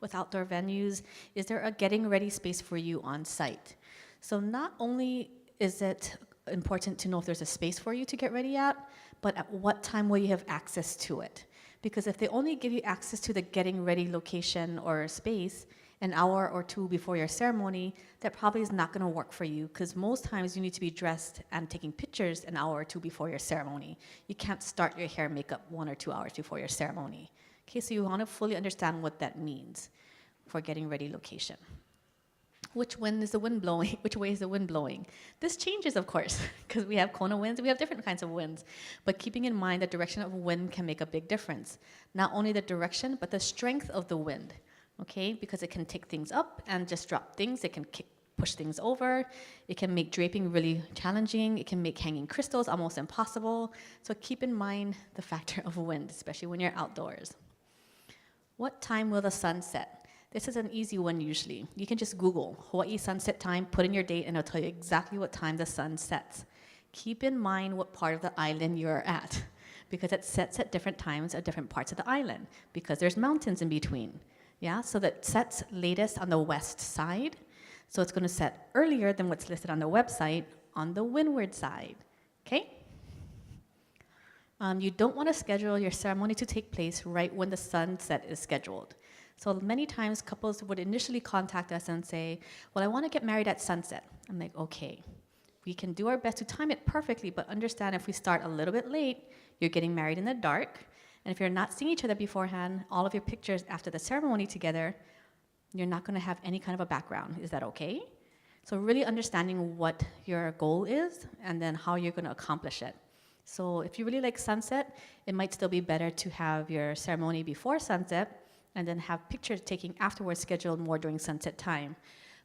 With outdoor venues, is there a getting ready space for you on site? So not only is it important to know if there's a space for you to get ready at, but at what time will you have access to it? Because if they only give you access to the getting ready location or space an hour or two before your ceremony, that probably is not going to work for you, because most times you need to be dressed and taking pictures an hour or two before your ceremony. You can't start your hair and makeup 1 or 2 hours before your ceremony. Okay, so you want to fully understand what that means for getting ready location. Which wind is the wind blowing? Which way is the wind blowing? This changes, of course, because we have Kona winds, we have different kinds of winds. But keeping in mind the direction of wind can make a big difference. Not only the direction, but the strength of the wind, okay? Because it can take things up and just drop things. It can push things over. It can make draping really challenging. It can make hanging crystals almost impossible. So keep in mind the factor of wind, especially when you're outdoors. What time will the sun set? This is an easy one usually. You can just Google Hawaii sunset time, put in your date, and it'll tell you exactly what time the sun sets. Keep in mind what part of the island you're at, because it sets at different times at different parts of the island, because there's mountains in between. Yeah, so that sets latest on the west side. So it's going to set earlier than what's listed on the website on the windward side. Okay? You don't want to schedule your ceremony to take place right when the sunset is scheduled. So many times couples would initially contact us and say, well, I want to get married at sunset. I'm like, okay, we can do our best to time it perfectly, but understand if we start a little bit late, you're getting married in the dark. And if you're not seeing each other beforehand, all of your pictures after the ceremony together, you're not going to have any kind of a background. Is that okay? So really understanding what your goal is and then how you're going to accomplish it. So if you really like sunset, it might still be better to have your ceremony before sunset and then have picture taking afterwards scheduled more during sunset time.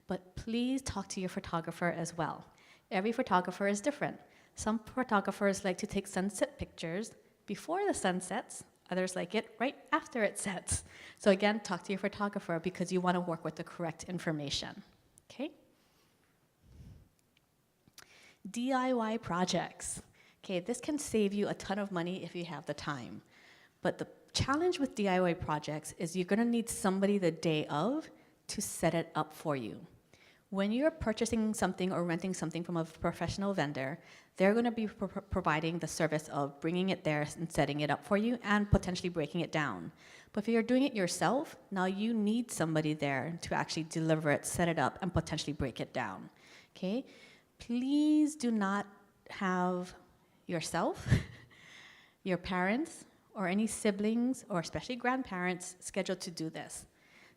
But please talk to your photographer as well. Every photographer is different. Some photographers like to take sunset pictures before the sun sets. Others like it right after it sets. So again, talk to your photographer because you want to work with the correct information. Okay? DIY projects. Okay, this can save you a ton of money if you have the time. But the challenge with DIY projects is you're going to need somebody the day of to set it up for you. When you're purchasing something or renting something from a professional vendor, they're going to be providing the service of bringing it there and setting it up for you and potentially breaking it down. But if you're doing it yourself, now you need somebody there to actually deliver it, set it up, and potentially break it down. Okay? Please do not have yourself, your parents, or any siblings, or especially grandparents, scheduled to do this.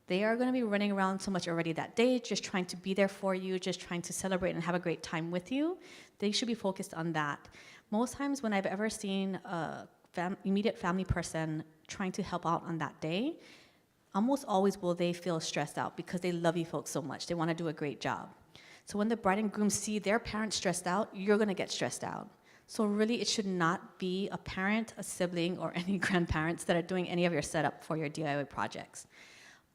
They are going to be running around so much already that day, just trying to be there for you, just trying to celebrate and have a great time with you. They should be focused on that. Most times when I've ever seen a immediate family person trying to help out on that day, almost always will they feel stressed out because they love you folks so much. They want to do a great job. So when the bride and groom see their parents stressed out, you're going to get stressed out. So really, it should not be a parent, a sibling, or any grandparents that are doing any of your setup for your DIY projects.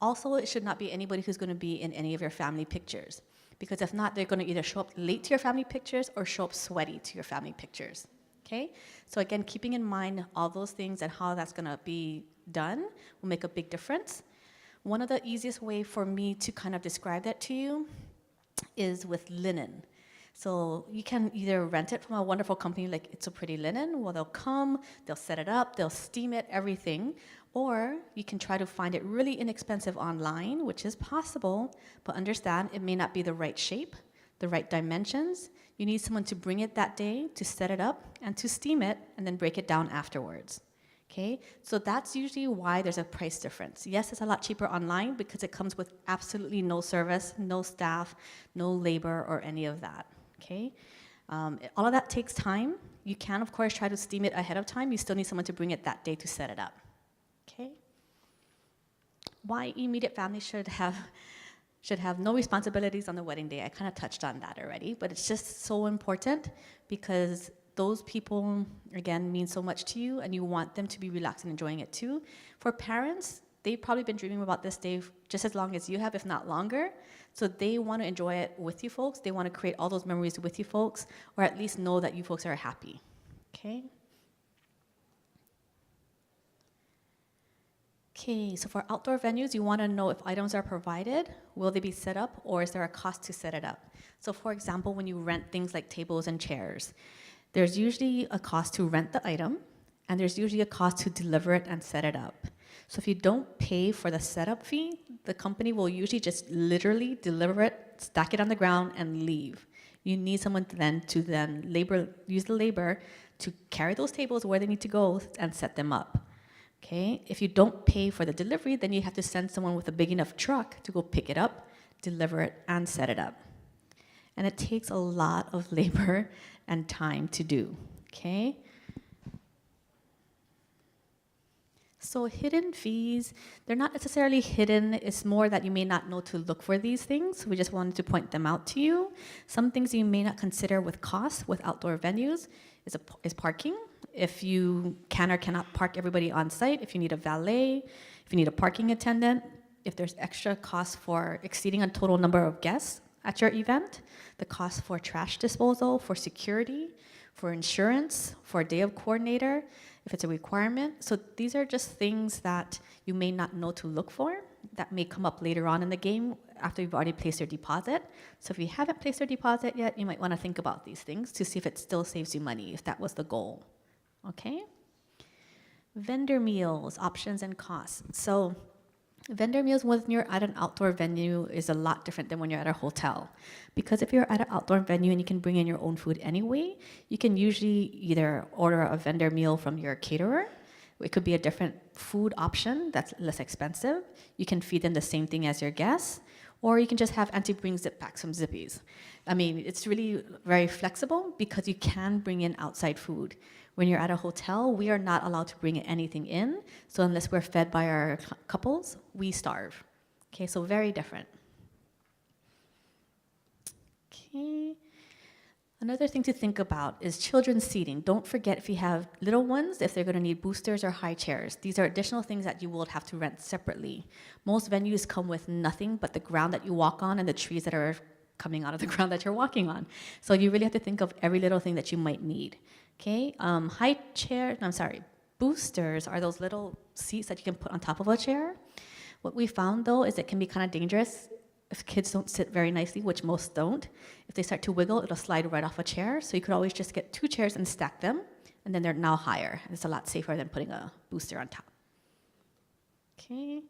Also, it should not be anybody who's going to be in any of your family pictures, because if not, they're going to either show up late to your family pictures or show up sweaty to your family pictures. Okay? So again, keeping in mind all those things and how that's going to be done will make a big difference. One of the easiest way for me to kind of describe that to you is with linen. So you can either rent it from a wonderful company like It's a Pretty Linen, where they'll come, they'll set it up, they'll steam it, everything. Or you can try to find it really inexpensive online, which is possible, but understand it may not be the right shape, the right dimensions. You need someone to bring it that day, to set it up, and to steam it, and then break it down afterwards. Okay, so that's usually why there's a price difference. Yes, it's a lot cheaper online because it comes with absolutely no service, no staff, no labor, or any of that. Okay, all of that takes time. You can, of course, try to steam it ahead of time. You still need someone to bring it that day to set it up. Okay. Why immediate family should have no responsibilities on the wedding day. I kind of touched on that already, but it's just so important because those people, again, mean so much to you, and you want them to be relaxed and enjoying it too. For parents, they've probably been dreaming about this day just as long as you have, if not longer. So they want to enjoy it with you folks. They want to create all those memories with you folks, or at least know that you folks are happy. Okay? Okay, so for outdoor venues, you want to know if items are provided, will they be set up, or is there a cost to set it up? So for example, when you rent things like tables and chairs, there's usually a cost to rent the item, and there's usually a cost to deliver it and set it up. So if you don't pay for the setup fee, the company will usually just literally deliver it, stack it on the ground, and leave. You need someone to use the labor to carry those tables where they need to go and set them up. Okay? If you don't pay for the delivery, then you have to send someone with a big enough truck to go pick it up, deliver it, and set it up. And it takes a lot of labor and time to do. Okay? So hidden fees, they're not necessarily hidden. It's more that you may not know to look for these things. We just wanted to point them out to you. Some things you may not consider with costs with outdoor venues is parking. If you can or cannot park everybody on site, if you need a valet, if you need a parking attendant, if there's extra cost for exceeding a total number of guests at your event, the cost for trash disposal, for security, for insurance, for a day of coordinator, if it's a requirement. So these are just things that you may not know to look for that may come up later on in the game after you've already placed your deposit. So if you haven't placed your deposit yet, you might want to think about these things to see if it still saves you money, if that was the goal. Okay? Vendor meals, options and costs. So vendor meals when you're at an outdoor venue is a lot different than when you're at a hotel. Because if you're at an outdoor venue and you can bring in your own food anyway, you can usually either order a vendor meal from your caterer. It could be a different food option that's less expensive. You can feed them the same thing as your guests. Or you can just have Auntie bring zip packs from Zippies. I mean, it's really very flexible because you can bring in outside food. When you're at a hotel, we are not allowed to bring anything in. So unless we're fed by our couples, we starve. Okay, so very different. Okay. Another thing to think about is children's seating. Don't forget if you have little ones, if they're going to need boosters or high chairs. These are additional things that you will have to rent separately. Most venues come with nothing but the ground that you walk on and the trees that are coming out of the ground that you're walking on. So you really have to think of every little thing that you might need. Okay, boosters are those little seats that you can put on top of a chair. What we found though is it can be kind of dangerous if kids don't sit very nicely, which most don't. If they start to wiggle, it'll slide right off a chair. So you could always just get 2 chairs and stack them, and then they're now higher. And it's a lot safer than putting a booster on top. Okay,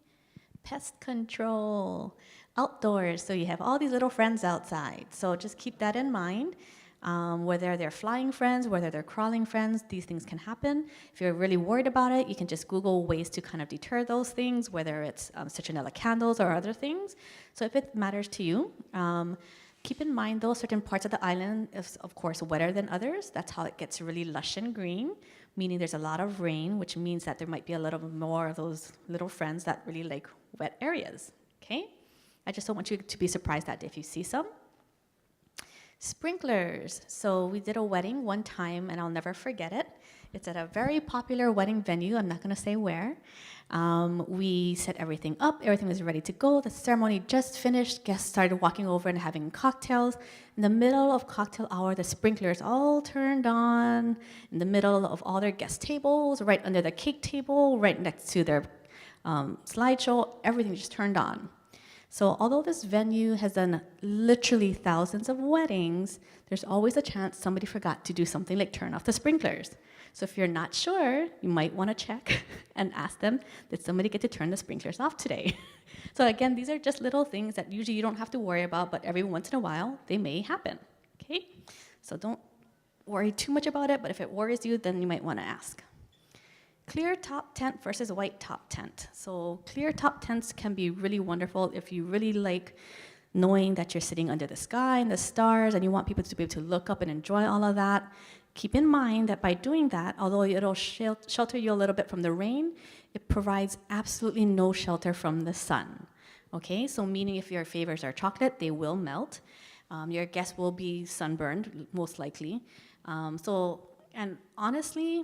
pest control, outdoors. So you have all these little friends outside. So just keep that in mind. Whether they're flying friends, whether they're crawling friends, these things can happen. If you're really worried about it, you can just Google ways to kind of deter those things, whether it's citronella candles or other things. So if it matters to you, keep in mind though, certain parts of the island is of course wetter than others. That's how it gets really lush and green. meaning there's a lot of rain, which means that there might be a little more of those little friends that really like wet areas, okay? I just don't want you to be surprised that day if you see some. Sprinklers. So we did a wedding one time, and I'll never forget it. It's at a very popular wedding venue. I'm not going to say where. We set everything up. Everything was ready to go. The ceremony just finished. Guests started walking over and having cocktails. In the middle of cocktail hour, the sprinklers all turned on in the middle of all their guest tables, right under the cake table, right next to their slideshow. Everything just turned on. So although this venue has done literally thousands of weddings, there's always a chance somebody forgot to do something like turn off the sprinklers. So if you're not sure, you might want to check and ask them, did somebody get to turn the sprinklers off today? So again, these are just little things that usually you don't have to worry about, but every once in a while, they may happen, okay? So don't worry too much about it, but if it worries you, then you might want to ask. Clear top tent versus white top tent. So clear top tents can be really wonderful if you really like knowing that you're sitting under the sky and the stars and you want people to be able to look up and enjoy all of that. Keep in mind that by doing that, although it'll shelter you a little bit from the rain, it provides absolutely no shelter from the sun. Okay, so meaning if your favors are chocolate, they will melt. Your guests will be sunburned, most likely. And honestly,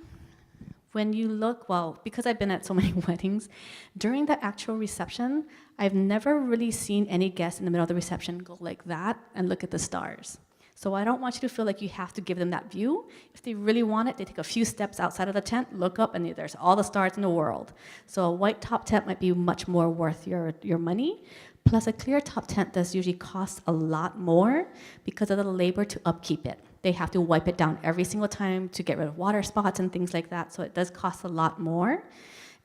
when you look, well, because I've been at so many weddings, during the actual reception, I've never really seen any guests in the middle of the reception go like that and look at the stars. So I don't want you to feel like you have to give them that view. If they really want it, they take a few steps outside of the tent, look up, and there's all the stars in the world. So a white top tent might be much more worth your money. Plus a clear top tent does usually cost a lot more because of the labor to upkeep it. They have to wipe it down every single time to get rid of water spots and things like that, so it does cost a lot more.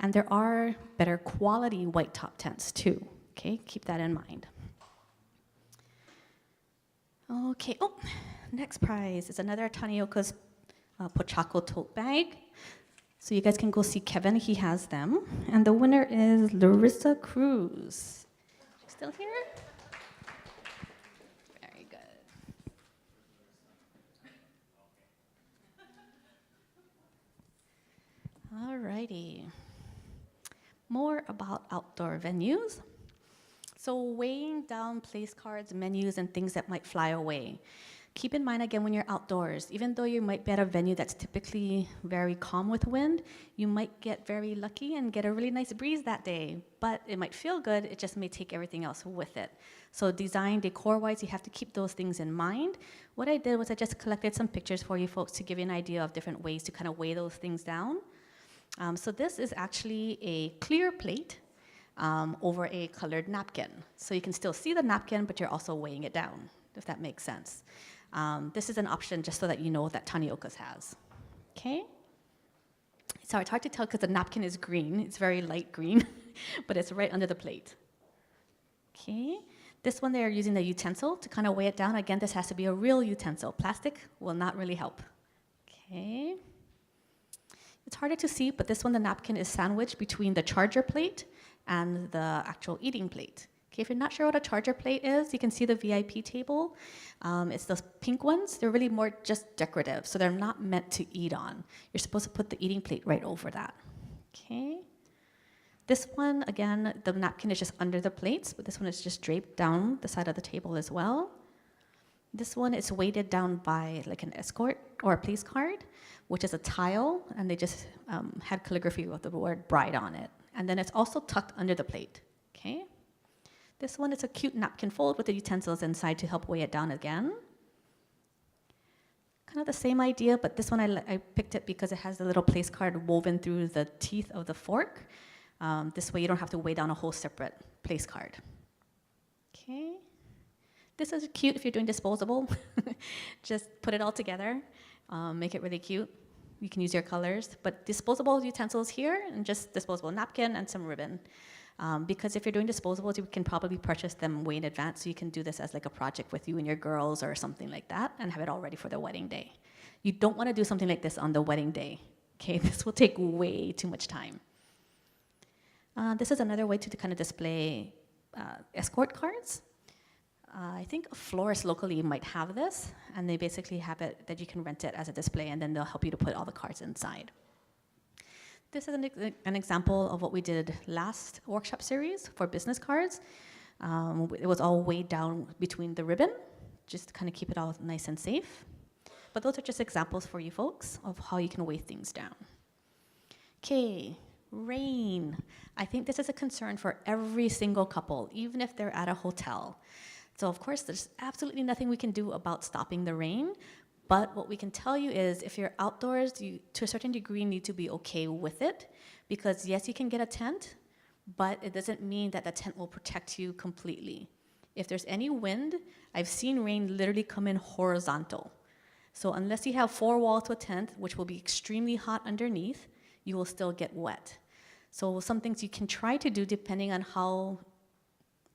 And there are better quality white top tents too, okay? Keep that in mind. Okay, next prize is another Tanioka's Pochaco tote bag. So you guys can go see Kevin, he has them. And the winner is Larissa Cruz. Still here? Very good. Alrighty. More about outdoor venues. So weighing down place cards, menus, and things that might fly away. Keep in mind, again, when you're outdoors, even though you might be at a venue that's typically very calm with wind, you might get very lucky and get a really nice breeze that day. But it might feel good, it just may take everything else with it. So design, decor-wise, you have to keep those things in mind. What I did was I just collected some pictures for you folks to give you an idea of different ways to kind of weigh those things down. So this is actually a clear plate over a colored napkin. So you can still see the napkin, but you're also weighing it down, if that makes sense. This is an option just so that you know that Tanioka's has. Okay? So it's hard to tell because the napkin is green. It's very light green, but it's right under the plate. Okay? This one, they're using the utensil to kind of weigh it down. Again, this has to be a real utensil. Plastic will not really help. Okay? It's harder to see, but this one, the napkin is sandwiched between the charger plate and the actual eating plate. Okay, if you're not sure what a charger plate is, you can see the VIP table. It's those pink ones. They're really more just decorative, so they're not meant to eat on. You're supposed to put the eating plate right over that. Okay. This one, again, the napkin is just under the plates, but this one is just draped down the side of the table as well. This one is weighted down by like an escort or a place card, which is a tile, and they just had calligraphy with the word bride on it. And then it's also tucked under the plate, okay? This one is a cute napkin fold with the utensils inside to help weigh it down again. Kind of the same idea, but this one I picked it because it has the little place card woven through the teeth of the fork. This way you don't have to weigh down a whole separate place card. Okay. This is cute if you're doing disposable. Just put it all together, make it really cute. You can use your colors, but disposable utensils here and just disposable napkin and some ribbon. Because if you're doing disposables, you can probably purchase them way in advance, so you can do this as like a project with you and your girls or something like that and have it all ready for the wedding day. You don't want to do something like this on the wedding day, okay? This will take way too much time. This is another way to kind of display escort cards. I think a florist locally might have this, and they basically have it that you can rent it as a display, and then they'll help you to put all the cards inside. This is an example of what we did last workshop series for business cards. It was all weighed down between the ribbon, just to kind of keep it all nice and safe. But those are just examples for you folks of how you can weigh things down. Okay, rain. I think this is a concern for every single couple, even if they're at a hotel. So of course, there's absolutely nothing we can do about stopping the rain, but what we can tell you is if you're outdoors, you, to a certain degree, need to be okay with it, because yes, you can get a tent, but it doesn't mean that the tent will protect you completely. If there's any wind, I've seen rain literally come in horizontal. So unless you have 4 walls to a tent, which will be extremely hot underneath, you will still get wet. So some things you can try to do depending on how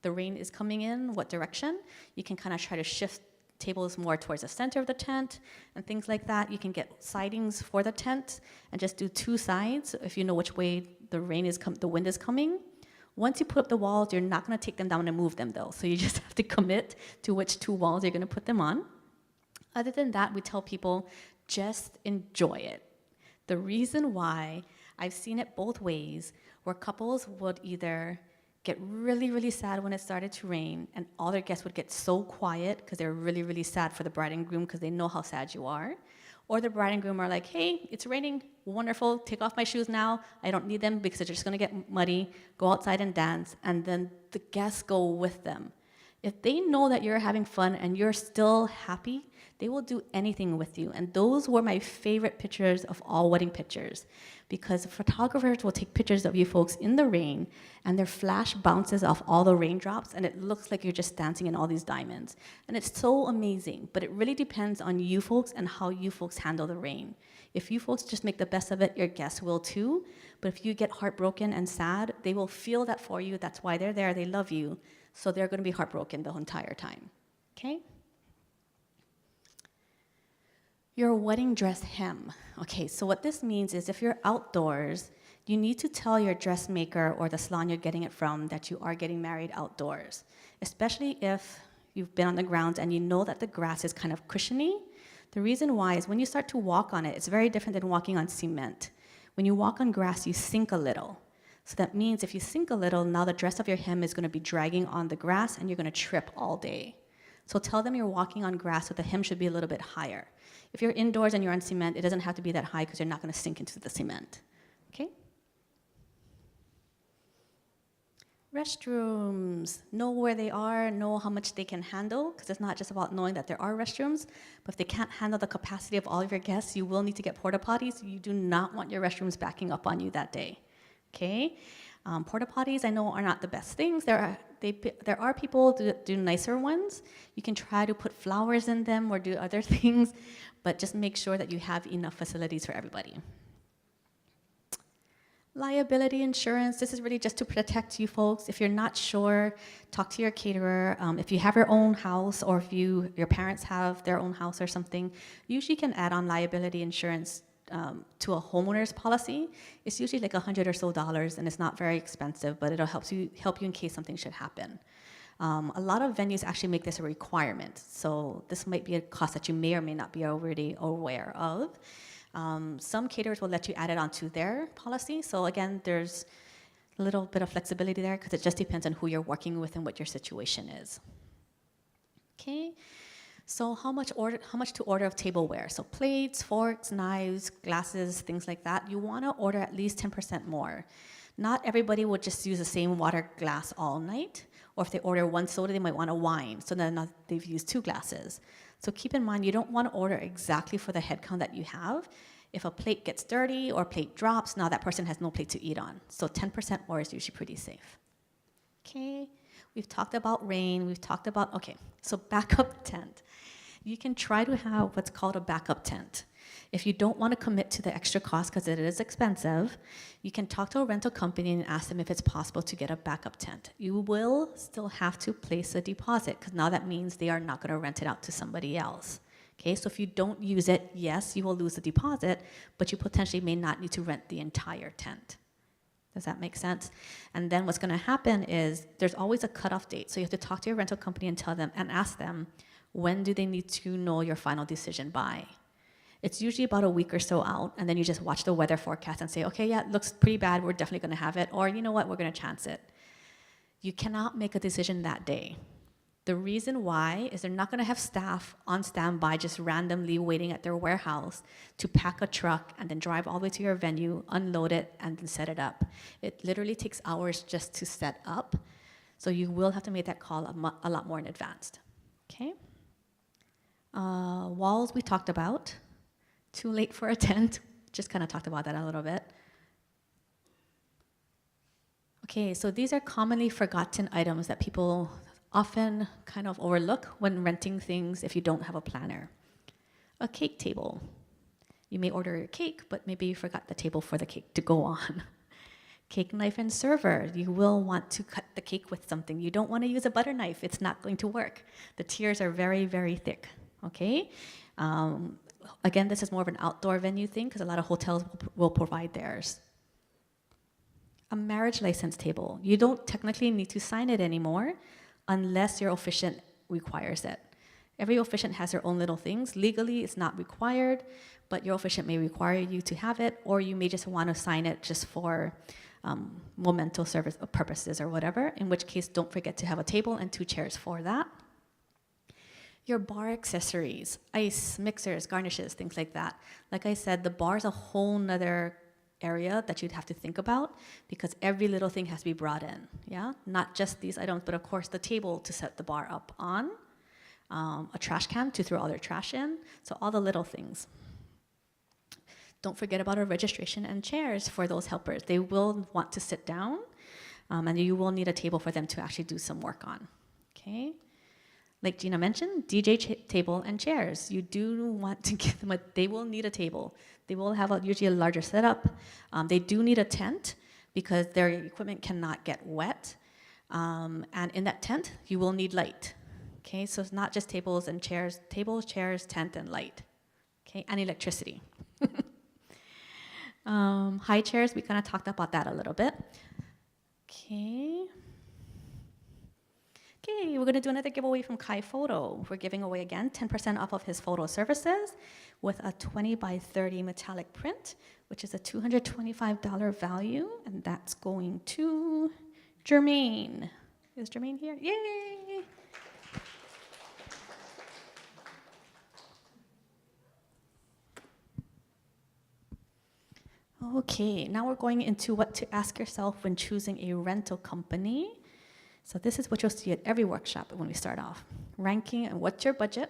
the rain is coming in, what direction, you can kind of try to shift tables more towards the center of the tent and things like that. You can get sidings for the tent and just do 2 sides if you know which way the wind is coming. Once you put up the walls, you're not going to take them down and move them though. So you just have to commit to which 2 walls you're going to put them on. Other than that, we tell people just enjoy it. The reason why, I've seen it both ways, where couples would either get really, really sad when it started to rain, and all their guests would get so quiet because they're really, really sad for the bride and groom because they know how sad you are. Or the bride and groom are like, hey, it's raining, wonderful, take off my shoes now. I don't need them because they're just gonna get muddy, go outside and dance, and then the guests go with them. If they know that you're having fun and you're still happy, they will do anything with you. And those were my favorite pictures of all wedding pictures, because photographers will take pictures of you folks in the rain and their flash bounces off all the raindrops and it looks like you're just dancing in all these diamonds. And it's so amazing, but it really depends on you folks and how you folks handle the rain. If you folks just make the best of it, your guests will too. But if you get heartbroken and sad, they will feel that for you. That's why they're there, they love you. So they're gonna be heartbroken the entire time, okay? Your wedding dress hem. Okay, so what this means is if you're outdoors, you need to tell your dressmaker or the salon you're getting it from that you are getting married outdoors, especially if you've been on the grounds and you know that the grass is kind of cushiony. The reason why is when you start to walk on it, it's very different than walking on cement. When you walk on grass, you sink a little. So that means if you sink a little, now the dress of your hem is gonna be dragging on the grass and you're gonna trip all day. So tell them you're walking on grass, so the hem should be a little bit higher. If you're indoors and you're on cement, it doesn't have to be that high because you're not going to sink into the cement. Okay? Restrooms. Know where they are, know how much they can handle, because it's not just about knowing that there are restrooms, but if they can't handle the capacity of all of your guests, you will need to get porta potties. You do not want your restrooms backing up on you that day. Okay? Porta potties, I know, are not the best things. There are people that do nicer ones. You can try to put flowers in them or do other things, but just make sure that you have enough facilities for everybody. Liability insurance, this is really just to protect you folks. If you're not sure, talk to your caterer. If you have your own house or if your parents have their own house or something, you usually can add on liability insurance to a homeowner's policy. It's usually like $100 or so, and it's not very expensive, but it'll help you in case something should happen. A lot of venues actually make this a requirement, so this might be a cost that you may or may not be already aware of. Some caterers will let you add it onto their policy, so again, there's a little bit of flexibility there because it just depends on who you're working with and what your situation is. Okay. So how much to order of tableware? So plates, forks, knives, glasses, things like that. You want to order at least 10% more. Not everybody would just use the same water glass all night. Or if they order 1 soda, they might want a wine. So then they've used 2 glasses. So keep in mind, you don't want to order exactly for the head count that you have. If a plate gets dirty or a plate drops, now that person has no plate to eat on. So 10% more is usually pretty safe. Okay, we've talked about rain, okay, so backup tent. You can try to have what's called a backup tent. If you don't want to commit to the extra cost because it is expensive, you can talk to a rental company and ask them if it's possible to get a backup tent. You will still have to place a deposit because now that means they are not going to rent it out to somebody else. Okay, so if you don't use it, yes, you will lose the deposit, but you potentially may not need to rent the entire tent. Does that make sense? And then what's going to happen is there's always a cutoff date. So you have to talk to your rental company and tell them and ask them, when do they need to know your final decision by? It's usually about a week or so out, and then you just watch the weather forecast and say, okay, yeah, it looks pretty bad, we're definitely gonna have it, or you know what, we're gonna chance it. You cannot make a decision that day. The reason why is they're not gonna have staff on standby just randomly waiting at their warehouse to pack a truck and then drive all the way to your venue, unload it, and then set it up. It literally takes hours just to set up, so you will have to make that call a lot more in advance, okay? Walls we talked about. Too late for a tent. Just kind of talked about that a little bit. Okay, so these are commonly forgotten items that people often kind of overlook when renting things if you don't have a planner. A cake table. You may order your cake, but maybe you forgot the table for the cake to go on. Cake knife and server. You will want to cut the cake with something. You don't want to use a butter knife. It's not going to work. The tiers are very, very thick, okay? Again, this is more of an outdoor venue thing because a lot of hotels will provide theirs. A marriage license table. You don't technically need to sign it anymore unless your officiant requires it. Every officiant has their own little things. Legally, it's not required, but your officiant may require you to have it, or you may just want to sign it just for memento service purposes or whatever, in which case don't forget to have a table and 2 chairs for that. Your bar accessories, ice, mixers, garnishes, things like that. Like I said, the bar is a whole nother area that you'd have to think about because every little thing has to be brought in, yeah? Not just these items, but of course the table to set the bar up on, a trash can to throw all their trash in, so all the little things. Don't forget about a registration and chairs for those helpers. They will want to sit down, and you will need a table for them to actually do some work on, okay? Like Gina mentioned, DJ table and chairs. You do want to give them they will need a table. They will have usually a larger setup. They do need a tent because their equipment cannot get wet. And in that tent, you will need light. Okay, so it's not just tables and chairs, tent, and light. Okay, and electricity. High chairs, we kind of talked about that a little bit. Okay. Okay, we're going to do another giveaway from Kai Photo. We're giving away again 10% off of his photo services with a 20 by 30 metallic print, which is a $225 value, and that's going to Jermaine. Is Jermaine here? Yay! Okay, now we're going into what to ask yourself when choosing a rental company. So this is what you'll see at every workshop when we start off. Ranking and what's your budget,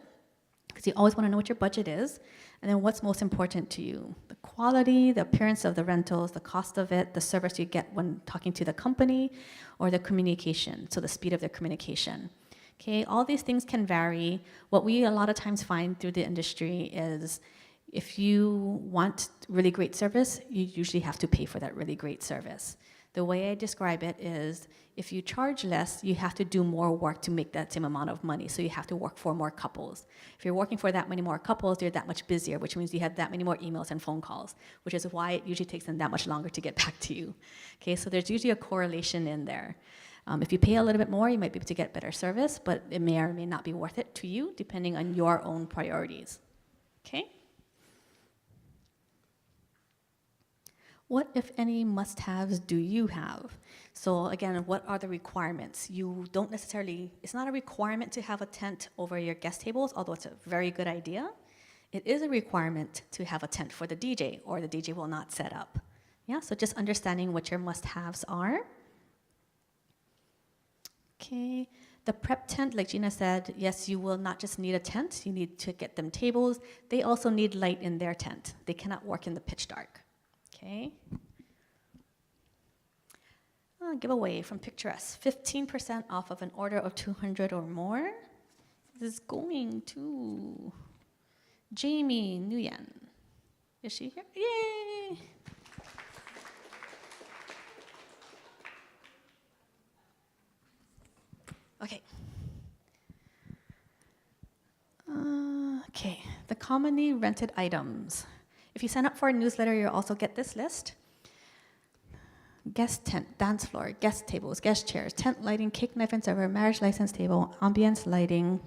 because you always want to know what your budget is, and then what's most important to you. The quality, the appearance of the rentals, the cost of it, the service you get when talking to the company, or the communication, so the speed of their communication. Okay, all these things can vary. What we a lot of times find through the industry is if you want really great service, you usually have to pay for that really great service. The way I describe it is if you charge less, you have to do more work to make that same amount of money. So you have to work for more couples. If you're working for that many more couples, you're that much busier, which means you have that many more emails and phone calls, which is why it usually takes them that much longer to get back to you. Okay, so there's usually a correlation in there. If you pay a little bit more, you might be able to get better service, but it may or may not be worth it to you, depending on your own priorities. Okay? What, if any, must-haves do you have? So again, what are the requirements? You don't necessarily, it's not a requirement to have a tent over your guest tables, although it's a very good idea. It is a requirement to have a tent for the DJ, or the DJ will not set up. Yeah, so just understanding what your must-haves are. Okay, the prep tent, like Gina said, yes, you will not just need a tent, you need to get them tables. They also need light in their tent. They cannot work in the pitch dark. Okay. Giveaway from Picturesque, 15% off of an order of 200 or more. This is going to Jamie Nguyen. Is she here? Yay! Okay. Okay, the commonly rented items. If you sign up for a newsletter, you'll also get this list. Guest tent, dance floor, guest tables, guest chairs, tent lighting, cake knife and server, marriage license table, ambience lighting,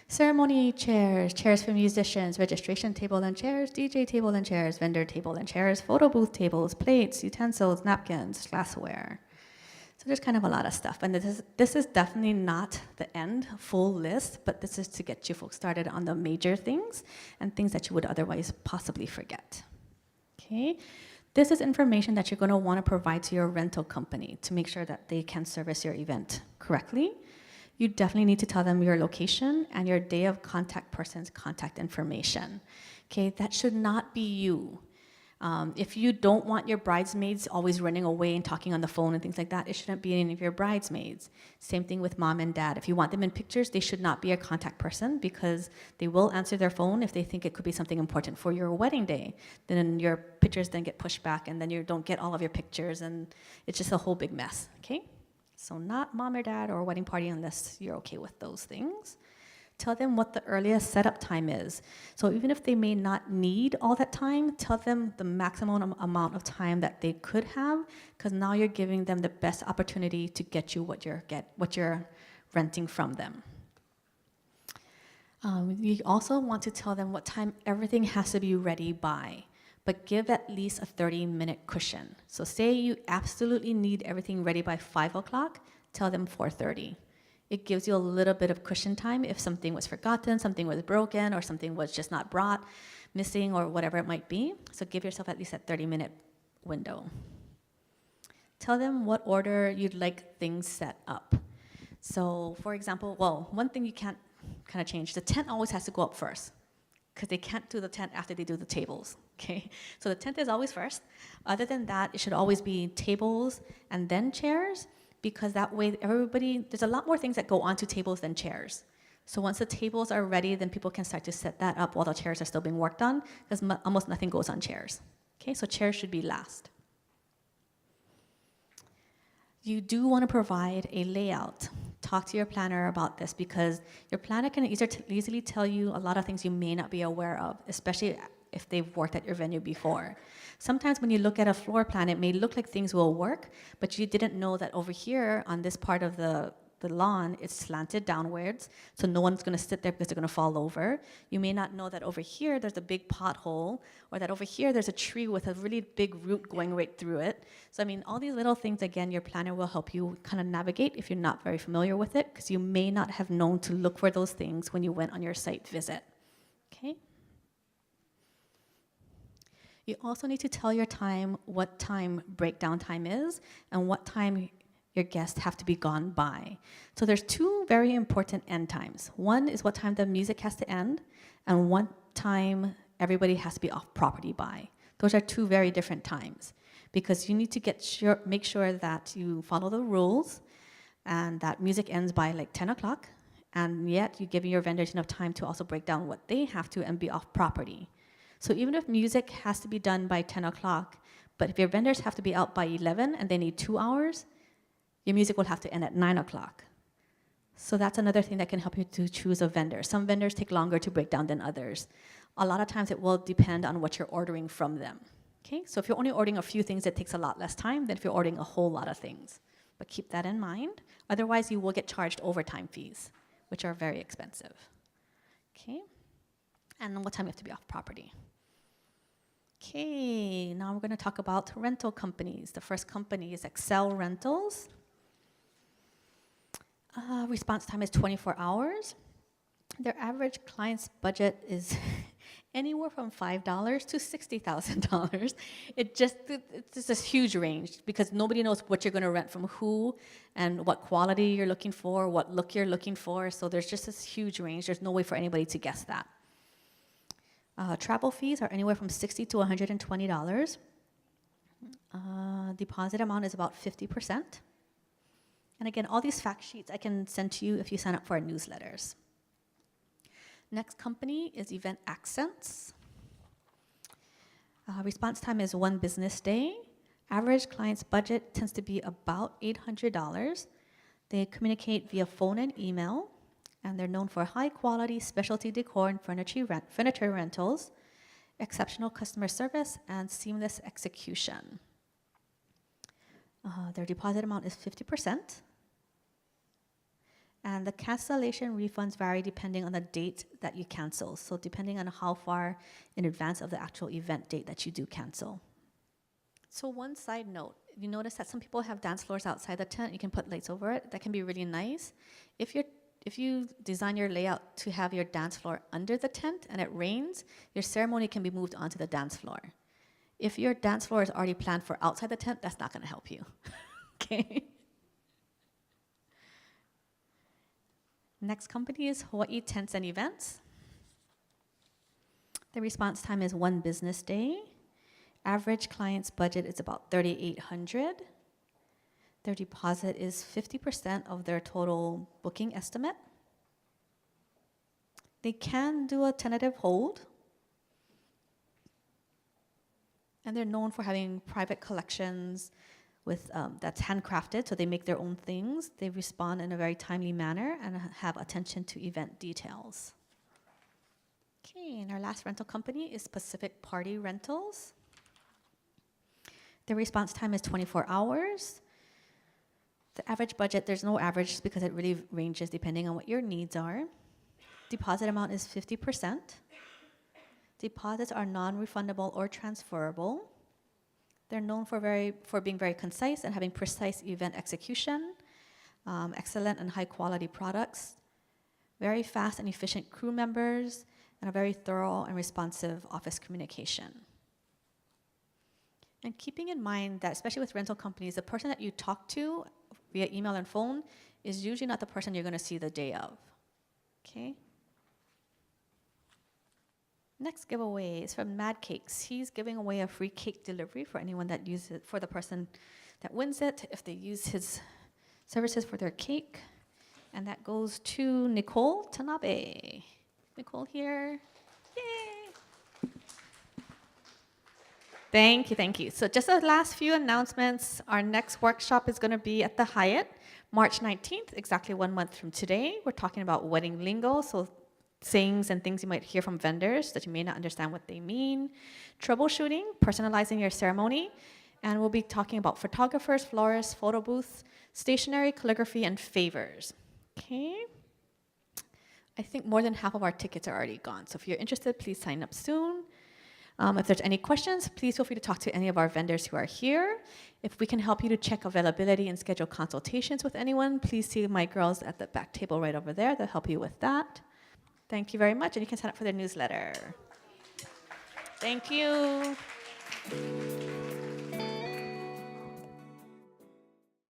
Ceremony chairs, chairs for musicians, registration table and chairs, DJ table and chairs, vendor table and chairs, photo booth tables, plates, utensils, napkins, glassware. So there's kind of a lot of stuff. And this is definitely not the end, full list, but this is to get you folks started on the major things and things that you would otherwise possibly forget. Okay? This is information that you're going to want to provide to your rental company to make sure that they can service your event correctly. You definitely need to tell them your location and your day of contact person's contact information. Okay, that should not be you. If you don't want your bridesmaids always running away and talking on the phone and things like that, it shouldn't be any of your bridesmaids. Same thing with mom and dad. If you want them in pictures, they should not be a contact person because they will answer their phone if they think it could be something important for your wedding day. Then your pictures then get pushed back and then you don't get all of your pictures and it's just a whole big mess, okay? So not mom or dad or wedding party unless you're okay with those things. Tell them what the earliest setup time is. So even if they may not need all that time, tell them the maximum amount of time that they could have, because now you're giving them the best opportunity to get you what you're renting from them. You also want to tell them what time everything has to be ready by, but give at least a 30-minute cushion. So say you absolutely need everything ready by 5 o'clock, tell them 4:30. It gives you a little bit of cushion time if something was forgotten, something was broken, or something was just not brought, missing, or whatever it might be. So give yourself at least a 30-minute window. Tell them what order you'd like things set up. So for example, well, one thing you can't kind of change, the tent always has to go up first because they can't do the tent after they do the tables, okay? So the tent is always first. Other than that, it should always be tables and then chairs, because that way there's a lot more things that go onto tables than chairs. So once the tables are ready, then people can start to set that up while the chairs are still being worked on, because almost nothing goes on chairs. Okay, so chairs should be last. You do want to provide a layout. Talk to your planner about this, because your planner can easily tell you a lot of things you may not be aware of, especially if they've worked at your venue before. Sometimes when you look at a floor plan, it may look like things will work, but you didn't know that over here on this part of the lawn, it's slanted downwards, so no one's gonna sit there because they're gonna fall over. You may not know that over here there's a big pothole, or that over here there's a tree with a really big root going right through it. So I mean, all these little things, again, your planner will help you kind of navigate if you're not very familiar with it, because you may not have known to look for those things when you went on your site visit, okay? You also need to tell your time what time breakdown time is and what time your guests have to be gone by. So there's two very important end times. One is what time the music has to end, and what time everybody has to be off property by. Those are two very different times, because you need to make sure that you follow the rules and that music ends by like 10 o'clock, and yet you're giving your vendors enough time to also break down what they have to and be off property. So even if music has to be done by 10 o'clock, but if your vendors have to be out by 11 and they need 2 hours, your music will have to end at 9 o'clock. So that's another thing that can help you to choose a vendor. Some vendors take longer to break down than others. A lot of times it will depend on what you're ordering from them. Okay, so if you're only ordering a few things, it takes a lot less time than if you're ordering a whole lot of things. But keep that in mind. Otherwise, you will get charged overtime fees, which are very expensive. Okay, and what time you have to be off property. Okay, now we're going to talk about rental companies. The first company is Excel Rentals. Response time is 24 hours. Their average client's budget is anywhere from $5 to $60,000. It's just this huge range, because nobody knows what you're going to rent from who and what quality you're looking for, what look you're looking for. So there's just this huge range. There's no way for anybody to guess that. Travel fees are anywhere from $60 to $120. Deposit amount is about 50%. And again, all these fact sheets I can send to you if you sign up for our newsletters. Next company is Event Accents. Response time is 1 business day. Average client's budget tends to be about $800. They communicate via phone and email, and they're known for high quality specialty decor and furniture rentals, exceptional customer service, and seamless execution. Their deposit amount is 50%. And the cancellation refunds vary depending on the date that you cancel. So depending on how far in advance of the actual event date that you do cancel. So one side note, you notice that some people have dance floors outside the tent. You can put lights over it. That can be really nice. If you design your layout to have your dance floor under the tent and it rains, your ceremony can be moved onto the dance floor. If your dance floor is already planned for outside the tent, that's not going to help you. Okay. Next company is Hawaii Tents and Events. The response time is 1 business day. Average client's budget is about $3,800. Their deposit is 50% of their total booking estimate. They can do a tentative hold. And they're known for having private collections with that's handcrafted, so they make their own things. They respond in a very timely manner and have attention to event details. Okay, and our last rental company is Pacific Party Rentals. The response time is 24 hours. The average budget, there's no average because it really ranges depending on what your needs are. Deposit amount is 50%. Deposits are non-refundable or transferable. They're known for being very concise and having precise event execution, excellent and high quality products, very fast and efficient crew members, and a very thorough and responsive office communication. And keeping in mind that, especially with rental companies, the person that you talk to via email and phone is usually not the person you're going to see the day of. Okay? Next giveaway is from Mad Cakes. He's giving away a free cake delivery for anyone that uses it, for the person that wins it, if they use his services for their cake. And that goes to Nicole Tanabe. Nicole here. Yay! Thank you, thank you. So just the last few announcements. Our next workshop is going to be at the Hyatt, March 19th, exactly 1 month from today. We're talking about wedding lingo, so sayings and things you might hear from vendors that you may not understand what they mean. Troubleshooting, personalizing your ceremony. And we'll be talking about photographers, florists, photo booths, stationery, calligraphy, and favors. Okay. I think more than half of our tickets are already gone. So if you're interested, please sign up soon. If there's any questions, please feel free to talk to any of our vendors who are here. If we can help you to check availability and schedule consultations with anyone, please see my girls at the back table right over there. They'll help you with that. Thank you very much, and you can sign up for the newsletter. Thank you.